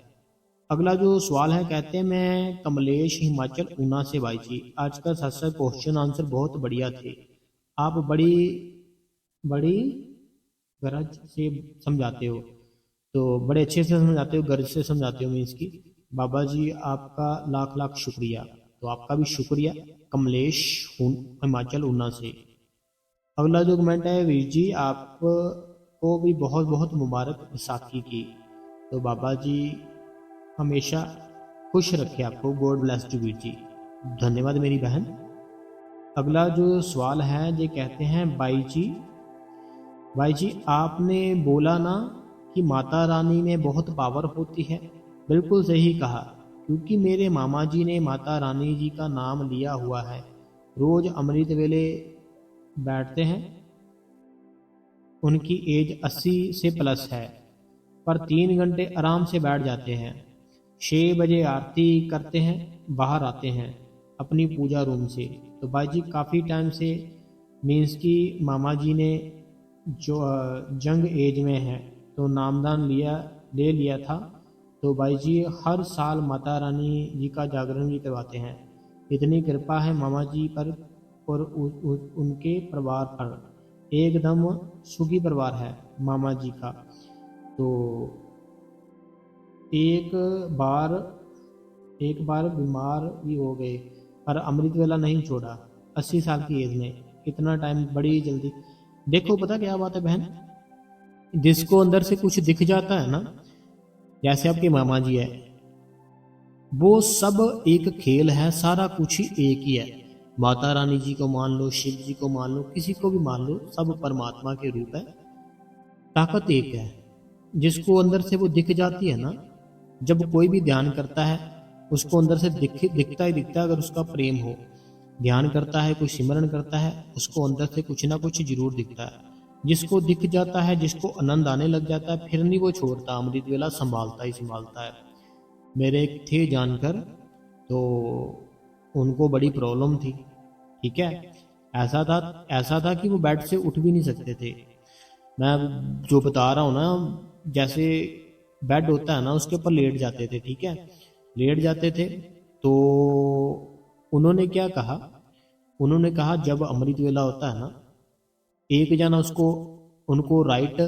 अगला जो सवाल है, कहते हैं मैं कमलेश, हिमाचल ऊना से भाई जी, आज का सत्संग क्वेश्चन आंसर बहुत बढ़िया थे, आप बड़ी बड़ी गरज से समझाते हो, तो बड़े अच्छे से समझाते हो, गरज से समझाते हो मीन्स की। बाबा जी आपका लाख लाख शुक्रिया। तो आपका भी शुक्रिया कमलेश, हिमाचल ऊना से। अगला जो कमेंट है, वीर जी आपको भी बहुत बहुत मुबारक विसाखी की। तो बाबा जी हमेशा खुश रखे आपको, God bless you Veer ji, धन्यवाद मेरी बहन। अगला जो सवाल है, ये कहते हैं भाई जी आपने बोला ना कि माता रानी में बहुत पावर होती है, बिल्कुल सही कहा, क्योंकि मेरे मामा जी ने माता रानी जी का नाम लिया हुआ है, रोज अमृत वेले बैठते हैं, उनकी एज 80 से प्लस है, पर 3 घंटे आराम से बैठ जाते हैं, 6 बजे आरती करते हैं, बाहर आते हैं अपनी पूजा रूम से। तो भाई जी काफ़ी टाइम से मीन्स की मामा जी ने जो जंग एज में है, तो नामदान ले लिया था, तो भाई जी हर साल माता रानी जी का जागरण भी करवाते हैं। इतनी कृपा है मामा जी पर और उनके परिवार पर, एकदम सुखी परिवार है मामा जी का। तो एक बार बीमार भी हो गए, पर अमृत वेला नहीं छोड़ा, 80 साल की एज में, कितना टाइम, बड़ी जल्दी। देखो पता क्या बात है बहन, जिसको अंदर से कुछ दिख जाता है ना, जैसे आपके मामा जी है, वो सब एक खेल है, सारा कुछ ही एक ही है। माता रानी जी को मान लो, शिव जी को मान लो, किसी को भी मान लो, सब परमात्मा के रूप है, ताकत एक है। जिसको अंदर से वो दिख जाती है ना, जब कोई भी ध्यान करता है उसको अंदर से दिखता ही दिखता है। अगर उसका प्रेम हो, ध्यान करता है, कोई सिमरन करता है, उसको अंदर से कुछ ना कुछ जरूर दिखता है। जिसको दिख जाता है, जिसको आनंद आने लग जाता है, फिर नहीं वो छोड़ता, अमृत वेला संभालता ही संभालता है। मेरे एक थे जानकर, तो उनको बड़ी प्रॉब्लम थी, ठीक है, ऐसा था कि वो बेड से उठ भी नहीं सकते थे। मैं जो बता रहा हूँ ना, जैसे बेड होता है ना, उसके ऊपर लेट जाते थे, ठीक है, लेट जाते थे। तो उन्होंने क्या कहा, उन्होंने कहा जब अमृत वेला होता है ना, एक जना उसको उनको राइट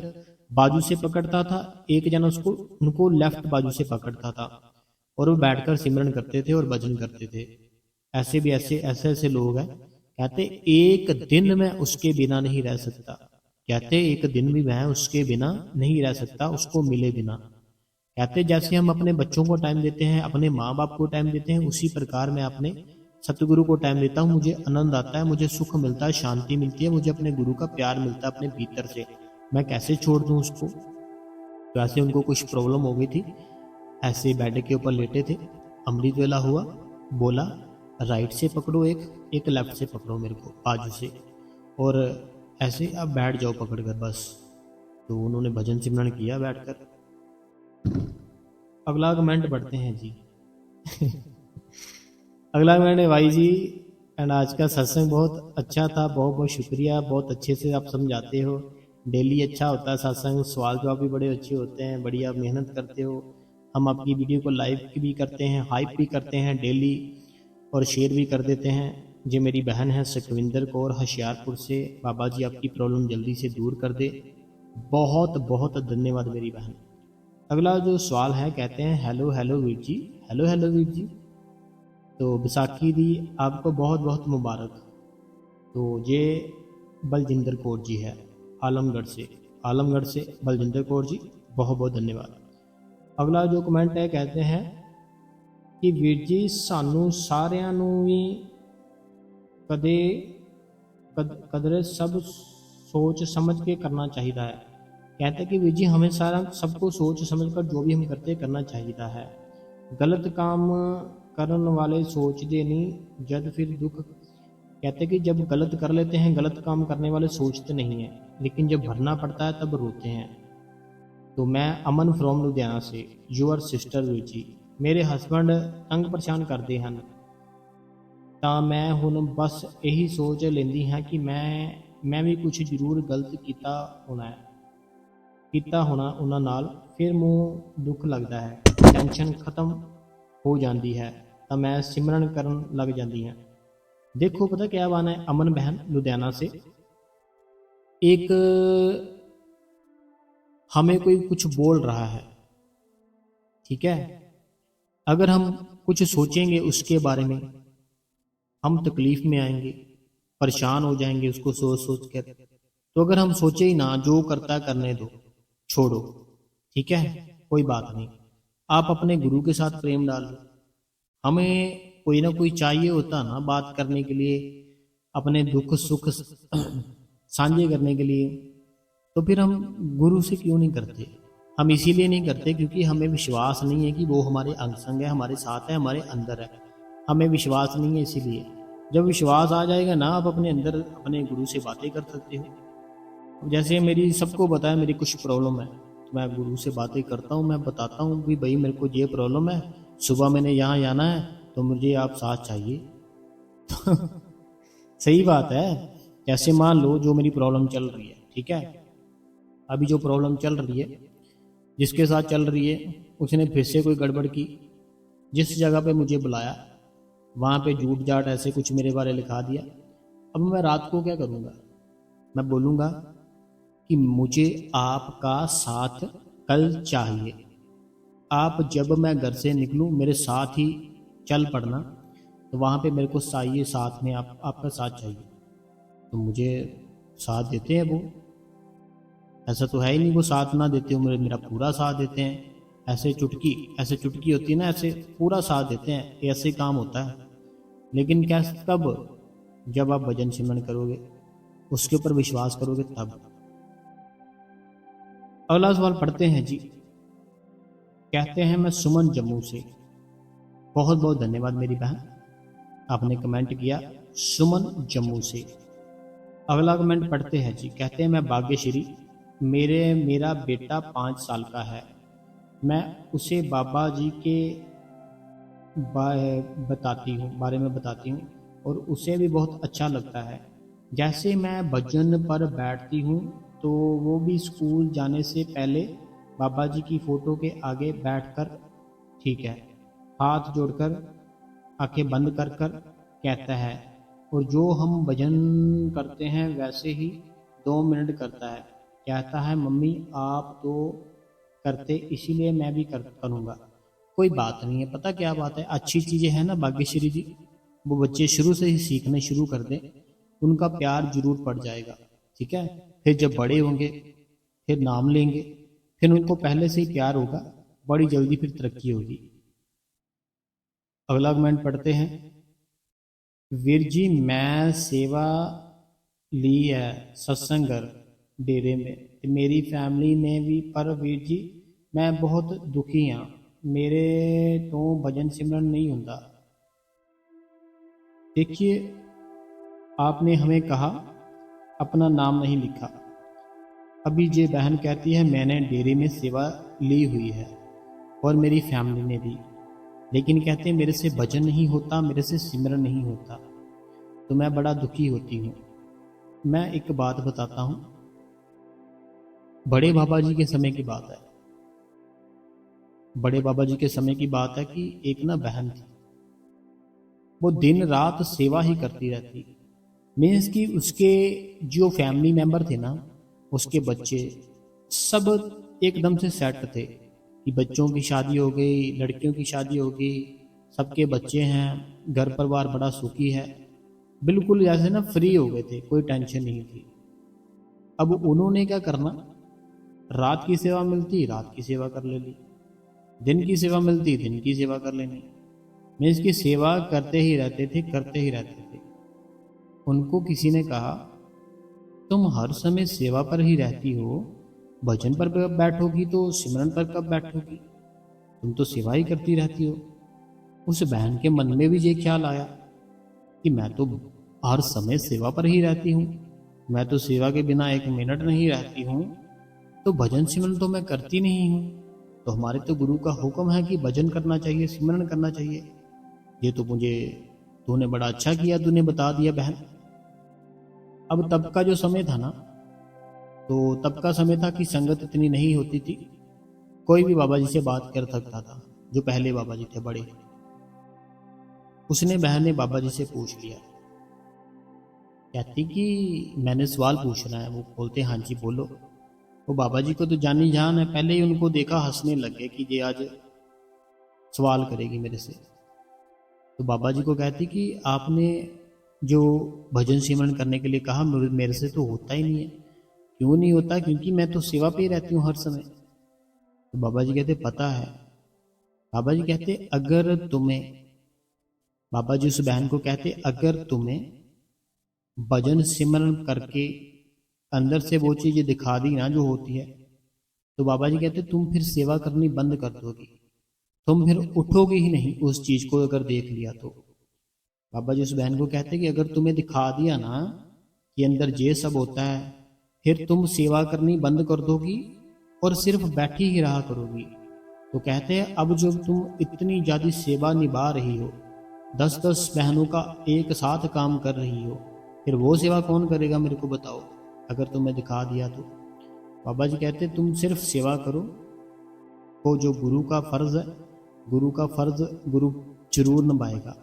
बाजू से पकड़ता था, एक जना उसको उनको लेफ्ट बाजू से पकड़ता था, और वो बैठकर सिमरन करते थे और भजन करते थे। ऐसे भी ऐसे लोग हैं, कहते एक दिन में उसके बिना नहीं रह सकता, कहते एक दिन भी मैं उसके बिना नहीं रह सकता, उसको मिले बिना। कहते जैसे हम अपने बच्चों को टाइम देते हैं, अपने माँ बाप को टाइम देते हैं, उसी प्रकार मैं अपने सतगुरु को टाइम देता हूँ, मुझे आनंद आता है, मुझे सुख मिलता है, शांति मिलती है, मुझे अपने गुरु का प्यार मिलता है अपने भीतर से, मैं कैसे छोड़ दूँ उसको। तो ऐसे उनको कुछ प्रॉब्लम हो गई थी, ऐसे बेड के ऊपर लेटे थे, अमृत वेला हुआ, बोला राइट से पकड़ो, एक लेफ्ट से पकड़ो मेरे को बाजू से, और ऐसे आप बैठ जाओ पकड़ कर बस। तो उन्होंने भजन सिमरन किया बैठकर। अगला कमेंट पढ़ते हैं जी। अगला कमेंट है, भाई जी एंड आज का सत्संग बहुत अच्छा था, बहुत बहुत शुक्रिया, बहुत अच्छे से आप समझाते हो, डेली अच्छा होता है सत्संग, सवाल जवाब भी बड़े अच्छे होते हैं, बढ़िया मेहनत करते हो। हम आपकी वीडियो को लाइव भी करते हैं, हाइप भी करते हैं डेली, और शेयर भी कर देते हैं। जो मेरी बहन है सुखविंदर कौर होशियारपुर से, बाबा जी आपकी प्रॉब्लम जल्दी से दूर कर दे, बहुत बहुत धन्यवाद मेरी बहन। अगला जो सवाल है, कहते हैं hello hello Veer ji. Hello hello Veer ji. तो विसाखी दी आपको बहुत बहुत मुबारक। तो ये बलजिंदर कौर जी है आलमगढ़ से बलजिंदर कौर जी, बहुत बहुत धन्यवाद। अगला जो कमेंट है, कहते हैं कि वीर जी सानू सारिਆਂ ਨੂੰ ਵੀ ਕਦੇ कदर सब सोच समझ के करना चाहिए है। कहते हैं कि वीर जी हमें सारा सबको सोच समझ कर जो भी हम करते करना चाहिए है। गलत काम करने वाले सोचते नहीं जब फिर दुख। कहते हैं कि जब गलत कर लेते हैं, गलत काम करने वाले सोचते नहीं हैं, लेकिन जब भरना पड़ता है तब रोते हैं। तो मैं अमन फ्रॉम लुधियाना से, यूअर सिस्टर वीर जी। मेरे हसबैंड तंग परेशान करते हैं, ਤਾਂ ਮੈਂ ਹੁਣ ਬਸ ਇਹੀ ਸੋਚ ਲੈਂਦੀ ਹਾਂ ਕਿ ਮੈਂ ਵੀ ਕੁਝ ਜ਼ਰੂਰ ਗਲਤ ਕੀਤਾ ਹੋਣਾ ਉਹਨਾਂ ਨਾਲ। ਫਿਰ ਮੈਨੂੰ ਦੁੱਖ ਲੱਗਦਾ ਹੈ, ਟੈਨਸ਼ਨ ਖਤਮ ਹੋ ਜਾਂਦੀ है, ਤਾਂ मैं सिमरन ਕਰਨ लग जाती हैं। देखो पता क्या बात है, अमन बहन लुधियाना से, एक हमें कोई कुछ बोल रहा है, ठीक है, अगर हम कुछ सोचेंगे उसके बारे में हम तकलीफ में आएंगे, परेशान हो जाएंगे उसको सोच सोच कर। तो अगर हम सोचे ही ना, जो करता है करने दो, छोड़ो, ठीक है, कोई बात नहीं। आप अपने गुरु के साथ प्रेम डाल लो। हमें कोई ना कोई चाहिए होता ना बात करने के लिए, अपने दुख सुख साझे करने के लिए। तो फिर हम गुरु से क्यों नहीं करते? हम इसीलिए नहीं करते क्योंकि हमें विश्वास नहीं है कि वो हमारे अंग संग है, हमारे साथ है, हमारे अंदर है। हमें विश्वास नहीं है, इसीलिए। जब विश्वास आ जाएगा ना, आप अपने अंदर अपने गुरु से बातें कर सकते हो। जैसे मेरी सबको पता है मेरी कुछ प्रॉब्लम है, तो मैं गुरु से बातें करता हूँ, मैं बताता हूँ कि भाई मेरे को ये प्रॉब्लम है, सुबह मैंने यहाँ जाना है, तो मुझे आप साथ चाहिए। सही बात है। जैसे मान लो जो मेरी प्रॉब्लम चल रही है, ठीक है, अभी जो प्रॉब्लम चल रही है, जिसके साथ चल रही है उसने फिर से कोई गड़बड़ की, जिस जगह पे मुझे बुलाया वहाँ पे झूठ जाट ऐसे कुछ मेरे बारे लिखा दिया। अब मैं रात को क्या करूँगा? मैं बोलूँगा कि मुझे आपका साथ कल चाहिए, आप जब मैं घर से निकलूँ मेरे साथ ही चल पड़ना। तो वहाँ पे मेरे को चाहिए साथ में, आपका साथ चाहिए। तो मुझे साथ देते हैं वो, ऐसा तो है ही नहीं वो साथ ना देते हो, मेरा पूरा साथ देते हैं। ऐसे चुटकी होती है ना, ऐसे पूरा साथ देते हैं, ऐसे काम होता है। लेकिन क्या कब? जब आप भजन सिमरन करोगे, उसके ऊपर विश्वास करोगे तब। अगला सवाल पढ़ते हैं जी। कहते हैं मैं सुमन जम्मू से, बहुत बहुत धन्यवाद मेरी बहन, आपने कमेंट किया सुमन जम्मू से। अगला कमेंट पढ़ते हैं जी। कहते हैं मैं भाग्यश्री, मेरा बेटा 5 साल का है, मैं उसे बाबा जी के बारे में बताती हूँ और उसे भी बहुत अच्छा लगता है। जैसे मैं भजन पर बैठती हूँ तो वो भी स्कूल जाने से पहले बाबा जी की फ़ोटो के आगे बैठकर, ठीक है, हाथ जोड़कर आंखें बंद कर कर कहता है, और जो हम भजन करते हैं वैसे ही 2 मिनट करता है। कहता है मम्मी आप तो करते, इसीलिए मैं भी करूँगा। कोई बात नहीं है, पता क्या बात है, अच्छी चीज़ें हैं ना भाग्यश्री जी, वो बच्चे शुरू से ही सीखने शुरू कर दें, उनका प्यार जरूर पड़ जाएगा, ठीक है। फिर जब बड़े होंगे, फिर नाम लेंगे, फिर उनको पहले से ही प्यार होगा, बड़ी जल्दी फिर तरक्की होगी। अगला कमेंट पढ़ते हैं। वीर जी मैं सेवा ली है सत्संग डेरे में, ते मेरी फैमिली ने भी, पर वीर जी मैं बहुत दुखी हाँ, मेरे तो भजन सिमरन नहीं होता। देखिए आपने हमें कहा अपना नाम नहीं लिखा, अभी ये बहन कहती है मैंने डेरे में सेवा ली हुई है और मेरी फैमिली ने भी, लेकिन कहते हैं मेरे से भजन नहीं होता, मेरे से सिमरन नहीं होता, तो मैं बड़ा दुखी होती हूँ। मैं एक बात बताता हूँ, बड़े बाबा जी के समय की बात है, बड़े बाबा जी के समय की बात है कि एक ना बहन थी, वो दिन रात सेवा ही करती रहती। मीन्स कि उसके जो फैमिली मेंबर थे ना, उसके बच्चे सब एकदम से सेट थे, कि बच्चों की शादी हो गई, लड़कियों की शादी हो गई, सबके बच्चे हैं, घर परिवार बड़ा सुखी है, बिल्कुल जैसे ना फ्री हो गए थे, कोई टेंशन नहीं थी। अब उन्होंने क्या करना, रात की सेवा मिलती रात की सेवा कर लेनी, दिन की सेवा मिलती दिन की सेवा कर लेनी। मैं इसकी सेवा करते ही रहते थे, करते ही रहते थे। उनको किसी ने कहा, तुम हर समय सेवा पर ही रहती हो, भजन पर कब बैठोगी तो सिमरन पर कब बैठोगी, तुम तो सेवा ही करती रहती हो। उस बहन के मन में भी ये ख्याल आया कि मैं तो हर समय सेवा पर ही रहती हूँ, मैं तो सेवा के बिना एक मिनट नहीं रहती हूँ, तो भजन सिमरन तो मैं करती नहीं हूँ। तो हमारे तो गुरु का हुक्म है कि भजन करना चाहिए, सिमरन करना चाहिए। ये तो मुझे तूने बड़ा अच्छा किया, तूने बता दिया बहन। अब तब का जो समय था ना, तो तब का समय था कि संगत इतनी नहीं होती थी, कोई भी बाबा जी से बात कर सकता था, जो पहले बाबा जी थे बड़े। उसने बहन ने बाबा जी से पूछ लिया, कहती कि मैंने सवाल पूछना है। वो बोलते हाँ जी बोलो। वो बाबा जी को तो जानी जान है, पहले ही उनको देखा हंसने लग गए कि ये आज सवाल करेगी मेरे से। तो बाबा जी को कहती कि आपने जो भजन सिमरन करने के लिए कहा, मेरे से तो होता ही नहीं है। क्यों नहीं होता? क्योंकि मैं तो सेवा पे ही रहती हूँ हर समय। तो बाबा जी कहते पता है। बाबा जी कहते अगर तुम्हें, बाबा जी उस बहन को कहते अगर तुम्हें भजन सिमरन करके अंदर से वो चीज़ दिखा दी ना जो होती है, तो बाबा जी कहते तुम फिर सेवा करनी बंद कर दोगी, तुम फिर उठोगे ही नहीं उस चीज़ को अगर देख लिया तो। बाबा जी उस बहन को कहते कि अगर तुम्हें दिखा दिया ना कि अंदर ये सब होता है, फिर तुम सेवा करनी बंद कर दोगी और सिर्फ बैठी ही रहा करोगी। तो कहते हैं अब जब तुम इतनी ज़्यादा सेवा निभा रही हो, 10-10 बहनों का एक साथ काम कर रही हो, फिर वो सेवा कौन करेगा मेरे को बताओ, अगर तुम्हें दिखा दिया तो। बाबा जी कहते तुम सिर्फ सेवा करो, वो जो गुरु का फर्ज है, गुरु का फर्ज गुरु जरूर निभाएगा।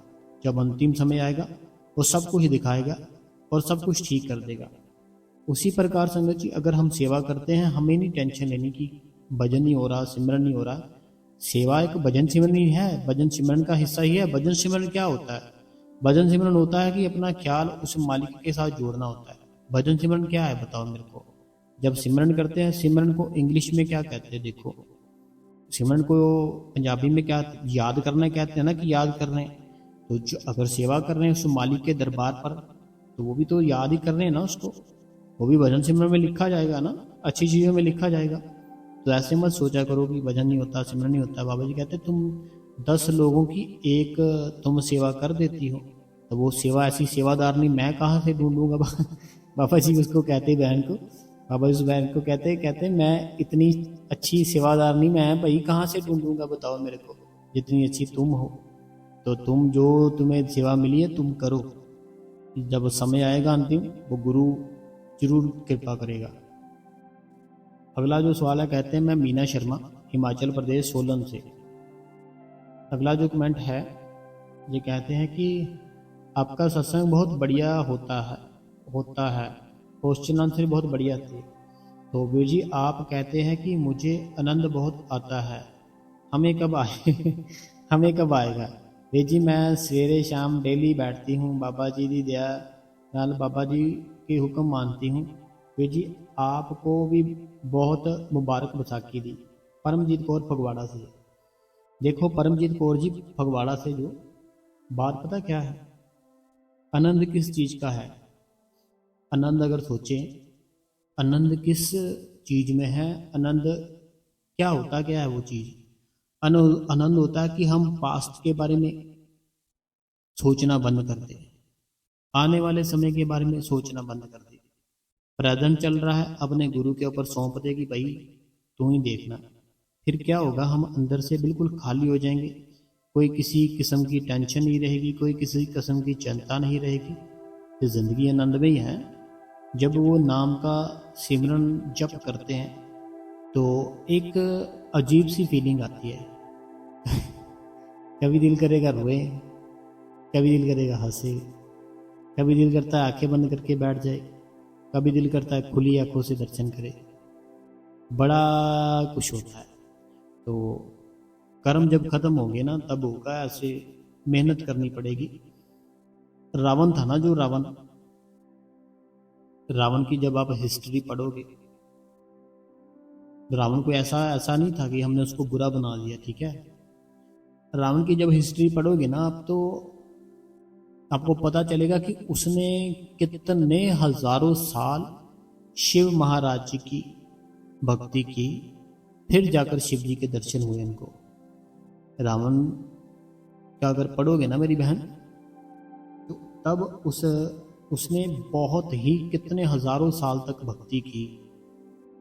जब अंतिम समय आएगा वो सब कुछ दिखाएगा और सब कुछ ठीक कर देगा। उसी प्रकार संगत जी, अगर हम सेवा करते हैं, हमें नहीं टेंशन लेनी कि भजन नहीं हो रहा, सिमरन नहीं हो रहा। सेवा एक भजन सिमरन ही है, भजन सिमरन का हिस्सा ही है। भजन सिमरन क्या होता है? भजन सिमरन होता है कि अपना ख्याल उस मालिक के साथ जोड़ना होता है। भजन सिमरन क्या है बताओ मेरे को? जब सिमरन करते हैं, सिमरन को इंग्लिश में क्या कहते हैं देखो, सिमरन को पंजाबी में क्या याद करना कहते हैं ना, कि याद कर रहे हैं। तो जो अगर सेवा कर रहे हैं उस मालिक के दरबार पर, तो वो भी तो याद ही कर रहे हैं ना उसको, वो भी भजन सिमरन में लिखा जाएगा ना, अच्छी चीज़ों में लिखा जाएगा। तो ऐसे मत सोचा करो कि भजन नहीं होता, सिमरन नहीं होता। बाबा जी कहते तुम 10 लोगों की एक तुम सेवा कर देती हो, तो वो सेवा ऐसी सेवादार नहीं मैं कहाँ से ढूंढूंगा। बाबा जी उसको कहते बहन को, बाबा जी उस बहन को कहते मैं इतनी अच्छी सेवादार नहीं, मैं भाई कहाँ से ढूंढूंगा बताओ मेरे को, जितनी अच्छी तुम हो। तो तुम जो तुम्हें सेवा मिली है तुम करो, जब समय आएगा अंतिम, वो गुरु जरूर कृपा करेगा। अगला जो सवाल है, कहते हैं मैं मीना शर्मा, हिमाचल प्रदेश, सोलन से। अगला जो कमेंट है, ये कहते हैं कि आपका सत्संग बहुत बढ़िया होता है, क्वेश्चन आंसर बहुत बढ़िया थे। तो वीर जी आप कहते हैं कि मुझे आनंद बहुत आता है, हमें कब आए हमें कब आएगा? वीर जी मैं सवेरे शाम डेली बैठती हूँ, बाबा जी की दया नाल बाबा जी के हुक्म मानती हूँ। वीर जी आपको भी बहुत मुबारक बैसाखी दी। परमजीत कौर फगवाड़ा से। देखो परमजीत कौर जी फगवाड़ा से, जो बात पता क्या है, आनंद किस चीज़ का है? आनंद अगर सोचें, आनंद किस चीज़ में है? आनंद क्या होता क्या है वो चीज़? आनंद होता है कि हम पास्ट के बारे में सोचना बंद कर दें, आने वाले समय के बारे में सोचना बंद कर दें। प्रेजेंट चल रहा है, अपने गुरु के ऊपर सौंप दे कि भाई तू ही देखना। फिर क्या होगा, हम अंदर से बिल्कुल खाली हो जाएंगे, कोई किसी किस्म की टेंशन नहीं रहेगी, कोई किसी किस्म की चिंता नहीं रहेगी। तो ज़िंदगी आनंद में ही है। जब वो नाम का सिमरन जप करते हैं तो एक अजीब सी फीलिंग आती है। कभी दिल करेगा रोए, कभी दिल करेगा हंसे, कभी दिल करता है आंखें बंद करके बैठ जाए, कभी दिल करता है खुली आंखों से दर्शन करे। बड़ा कुछ होता है। तो कर्म जब खत्म होंगे ना तब होगा, ऐसे मेहनत करनी पड़ेगी। रावण था ना, जो रावण रावण की जब आप हिस्ट्री पढ़ोगे, रावण को ऐसा ऐसा नहीं था कि हमने उसको बुरा बना दिया, ठीक है। रावण की जब हिस्ट्री पढ़ोगे ना आप, तो आपको पता चलेगा कि उसने कितने हजारों साल शिव महाराज जी की भक्ति की, फिर जाकर शिव जी के दर्शन हुए इनको। रावण का अगर पढ़ोगे ना मेरी बहन, तो तब उसने बहुत ही कितने हजारों साल तक भक्ति की।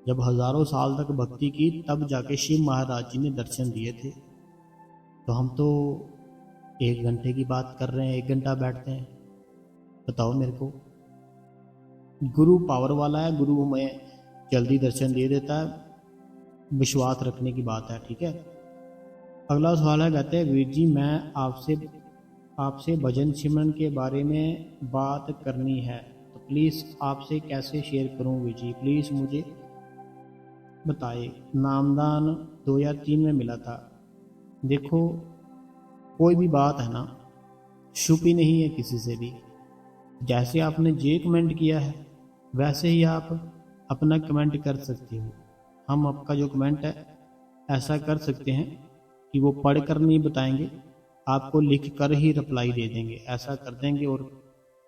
जब हजारों साल तक भक्ति की तब जाके शिव महाराज जी ने दर्शन दिए थे। तो हम तो 1 घंटे की बात कर रहे हैं, 1 घंटा बैठते हैं, बताओ मेरे को। गुरु पावर वाला है, गुरु हमें जल्दी दर्शन दे देता है, विश्वास रखने की बात है, ठीक है। अगला सवाल है, कहते हैं वीर जी मैं आपसे भजन सिमरन के बारे में बात करनी है, तो प्लीज़ आपसे कैसे शेयर करूं वीर जी, प्लीज़ मुझे बताइए। नामदान 2003 में मिला था। देखो, कोई भी बात है ना, छुपी नहीं है किसी से भी। जैसे आपने जे कमेंट किया है वैसे ही आप अपना कमेंट कर सकते हो। हम आपका जो कमेंट है ऐसा कर सकते हैं कि वो पढ़ कर नहीं बताएंगे, आपको लिख कर ही रिप्लाई दे देंगे, ऐसा कर देंगे। और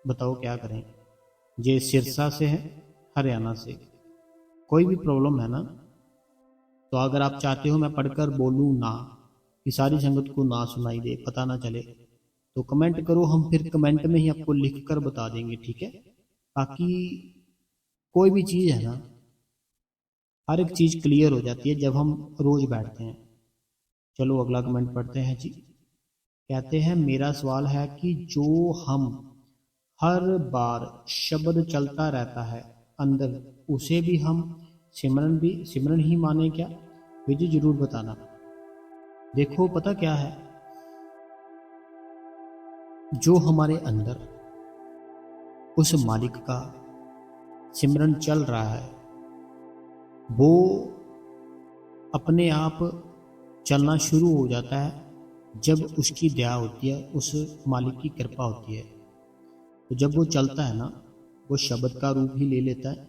बताओ क्या करें। ये सिरसा से है, हरियाणा से। कोई भी प्रॉब्लम है ना, तो अगर आप चाहते हो मैं पढ़कर बोलूँ ना, कि सारी संगत को ना सुनाई दे, पता ना चले, तो कमेंट करो, हम फिर कमेंट में ही आपको लिख कर बता देंगे, ठीक है। बाकी कोई भी चीज़ है ना, हर एक चीज़ क्लियर हो जाती है जब हम रोज बैठते हैं। चलो अगला कमेंट पढ़ते हैं जी। कहते हैं मेरा सवाल है कि जो हम हर बार शब्द चलता रहता है अंदर, उसे भी हम सिमरन ही माने क्या? विजय जरूर बताना। देखो पता क्या है, जो हमारे अंदर उस मालिक का सिमरन चल रहा है, वो अपने आप चलना शुरू हो जाता है जब उसकी दया होती है, उस मालिक की कृपा होती है। तो जब वो चलता है ना, वो शब्द का रूप ही ले लेता है।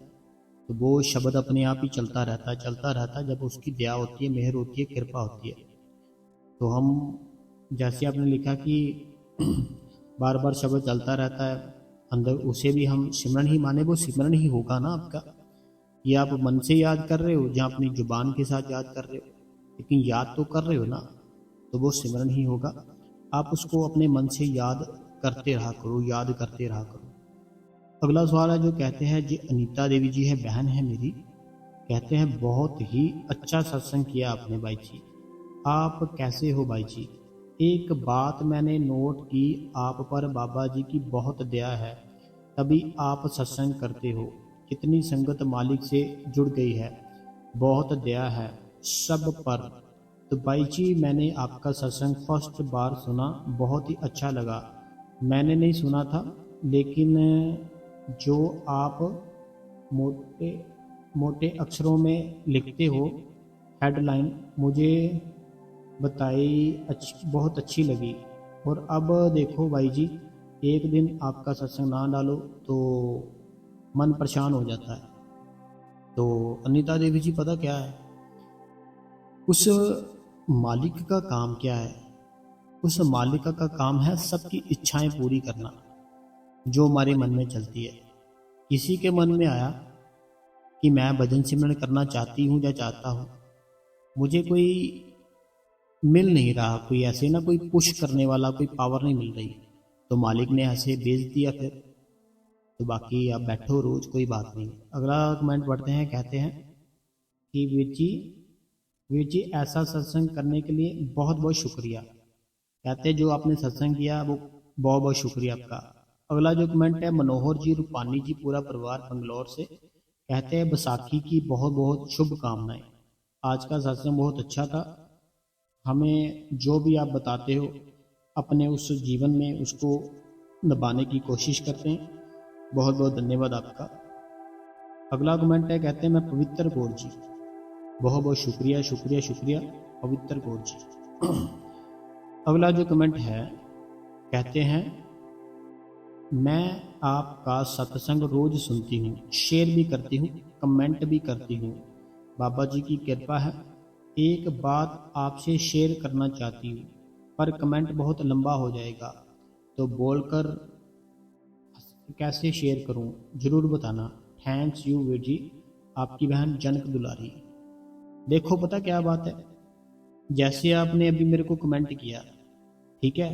तो वो शब्द अपने आप ही चलता रहता है जब उसकी दया होती है, मेहर होती है, कृपा होती है। तो हम, जैसे आपने लिखा कि बार बार शब्द चलता रहता है अंदर, उसे भी हम सिमरन ही माने, वो सिमरन ही होगा ना आपका। ये आप मन से याद कर रहे हो या अपनी जुबान के साथ याद कर रहे हो, लेकिन याद तो कर रहे हो ना, तो वो सिमरन ही होगा। आप उसको अपने मन से याद करते रहा करो, याद करते रहा करो। अगला सवाल है जो कहते हैं जी, अनीता देवी जी है, बहन है मेरी। कहते हैं बहुत ही अच्छा सत्संग किया आपने भाई जी, आप कैसे हो भाई जी? एक बात मैंने नोट की, आप पर बाबा जी की बहुत दया है, तभी आप सत्संग करते हो। कितनी संगत मालिक से जुड़ गई है, बहुत दया है सब पर। तो भाई जी मैंने आपका सत्संग फर्स्ट बार सुना, बहुत ही अच्छा लगा। मैंने नहीं सुना था, लेकिन जो आप मोटे मोटे अक्षरों में लिखते हो हेडलाइन, मुझे बताई, बहुत अच्छी लगी। और अब देखो भाई जी, एक दिन आपका सत्संग ना डालो तो मन परेशान हो जाता है। तो अनीता देवी जी पता क्या है, उस मालिक का काम क्या है? उस मालिक का काम है सबकी इच्छाएं पूरी करना, जो हमारे मन में चलती है। किसी के मन में आया कि मैं भजन सिमरन करना चाहती हूँ या चाहता हूँ, मुझे कोई मिल नहीं रहा, कोई ऐसे ना कोई पुश करने वाला, कोई पावर नहीं मिल रही, तो मालिक ने ऐसे भेज दिया फिर। तो बाकी आप बैठो रोज, कोई बात नहीं। अगला कमेंट पढ़ते हैं। कहते हैं कि वीर जी ऐसा सत्संग करने के लिए बहुत बहुत शुक्रिया। कहते हैं जो आपने सत्संग किया वो बहुत बहुत शुक्रिया आपका। अगला जो कमेंट है, मनोहर जी रूपानी जी, पूरा परिवार बंगलौर से। कहते हैं बैसाखी की बहुत बहुत शुभकामनाएं, आज का सत्संग बहुत अच्छा था। हमें जो भी आप बताते हो अपने उस जीवन में उसको निभाने की कोशिश करते हैं। बहुत बहुत धन्यवाद आपका। अगला कमेंट है, कहते हैं मैं पवित्र कौर जी, बहुत बहुत शुक्रिया शुक्रिया शुक्रिया। पवित्र कौर जी। अगला जो कमेंट है, कहते हैं मैं आपका सत्संग रोज सुनती हूँ, शेयर भी करती हूँ, कमेंट भी करती हूँ। बाबा जी की कृपा है। एक बात आपसे शेयर करना चाहती हूँ, पर कमेंट बहुत लंबा हो जाएगा, तो बोलकर कैसे शेयर करूँ, ज़रूर बताना। थैंक्स यू वीर जी, आपकी बहन जनक दुलारी। देखो पता क्या बात है, जैसे आपने अभी मेरे को कमेंट किया, ठीक है,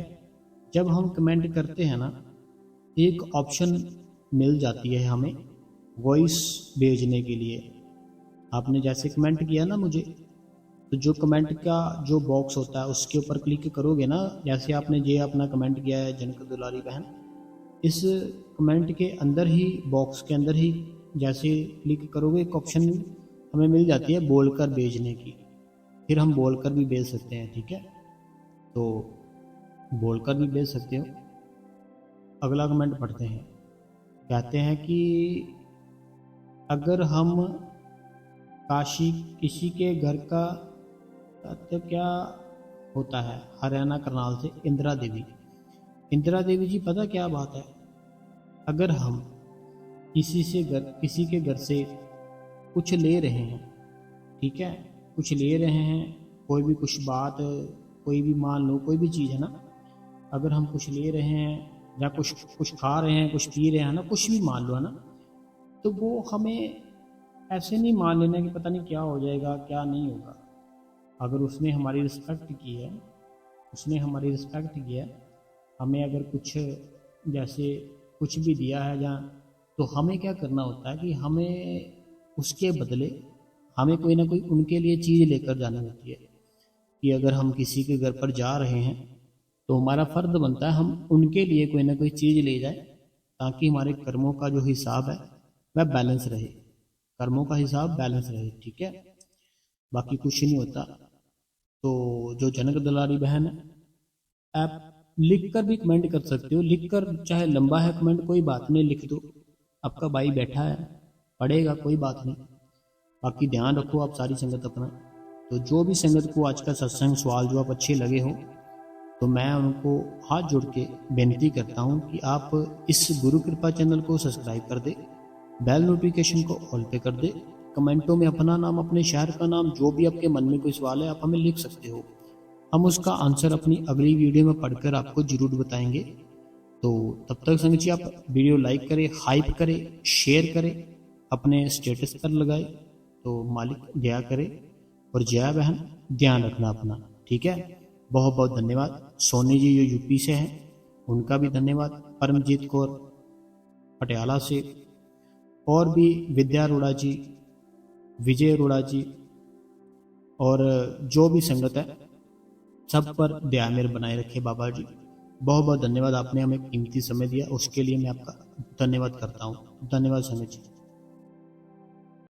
जब हम कमेंट करते हैं ना, एक ऑप्शन मिल जाती है हमें वॉइस भेजने के लिए। आपने जैसे कमेंट किया ना मुझे, तो जो कमेंट का जो बॉक्स होता है उसके ऊपर क्लिक करोगे ना, जैसे आपने ये अपना कमेंट किया है जनक दुलारी बहन, इस कमेंट के अंदर ही, बॉक्स के अंदर ही जैसे क्लिक करोगे, एक ऑप्शन हमें मिल जाती है बोलकर भेजने की। फिर हम बोलकर भी भेज सकते हैं, ठीक है, तो बोलकर भी भेज सकते हो। अगला कमेंट पढ़ते हैं। कहते हैं कि अगर हम काशी किसी के घर का, तो क्या होता है, हरियाणा करनाल से इंदिरा देवी। इंदिरा देवी जी पता क्या बात है, अगर हम किसी के घर से कुछ ले रहे हैं, ठीक है, कुछ ले रहे हैं, कोई भी कुछ बात, कोई भी मान लो कोई भी चीज़ है ना, अगर हम कुछ ले रहे हैं या कुछ खा रहे हैं, कुछ पी रहे हैं ना, कुछ भी मान लो है ना, तो वो हमें ऐसे नहीं मान लेना कि पता नहीं क्या हो जाएगा क्या नहीं होगा। अगर उसने हमारी रिस्पेक्ट की है, उसने हमारी रिस्पेक्ट की है, हमें अगर कुछ जैसे कुछ भी दिया है या, तो हमें क्या करना होता है कि हमें उसके बदले हमें कोई ना कोई उनके लिए चीज़ लेकर जानी होती है। कि अगर हम किसी के घर पर जा रहे हैं तो हमारा फ़र्ज बनता है हम उनके लिए कोई ना कोई चीज़ ले जाए, ताकि हमारे कर्मों का जो हिसाब है वह बैलेंस रहे, कर्मों का हिसाब बैलेंस रहे, ठीक है, बाकी कुछ नहीं होता। तो जो जनक दुलारी बहन है, आप लिख कर भी कमेंट कर सकते हो, लिख कर, चाहे लंबा है कमेंट कोई बात नहीं, लिख दो, आपका भाई बैठा है पढ़ेगा, कोई बात नहीं। बाकी ध्यान रखो आप सारी संगत अपना। तो जो भी संगत को आज का सत्संग सवाल जवाब अच्छे लगे हो, तो मैं उनको हाथ जोड़ के बेनती करता हूँ कि आप इस गुरु कृपा चैनल को सब्सक्राइब कर दे, बेल नोटिफिकेशन को ऑल पे कर दे, कमेंटों में अपना नाम, अपने शहर का नाम, जो भी आपके मन में कोई सवाल है आप हमें लिख सकते हो, हम उसका आंसर अपनी अगली वीडियो में पढ़कर आपको जरूर बताएंगे। तो तब तक संगत जी आप वीडियो लाइक करें, हाइप करें, शेयर करें, अपने स्टेटस पर लगाए, तो मालिक दया करे। और जया बहन ध्यान रखना अपना, ठीक है, बहुत बहुत धन्यवाद। सोनी जी जो यूपी से हैं उनका भी धन्यवाद, परमजीत कौर पटियाला से, और भी विद्या अरोड़ा जी, विजय अरोड़ा जी, और जो भी संगत है सब पर दया मेर बनाए रखे बाबा जी। बहुत बहुत धन्यवाद, आपने हमें कीमती समय दिया, उसके लिए मैं आपका धन्यवाद करता हूँ। धन्यवाद संगत जी।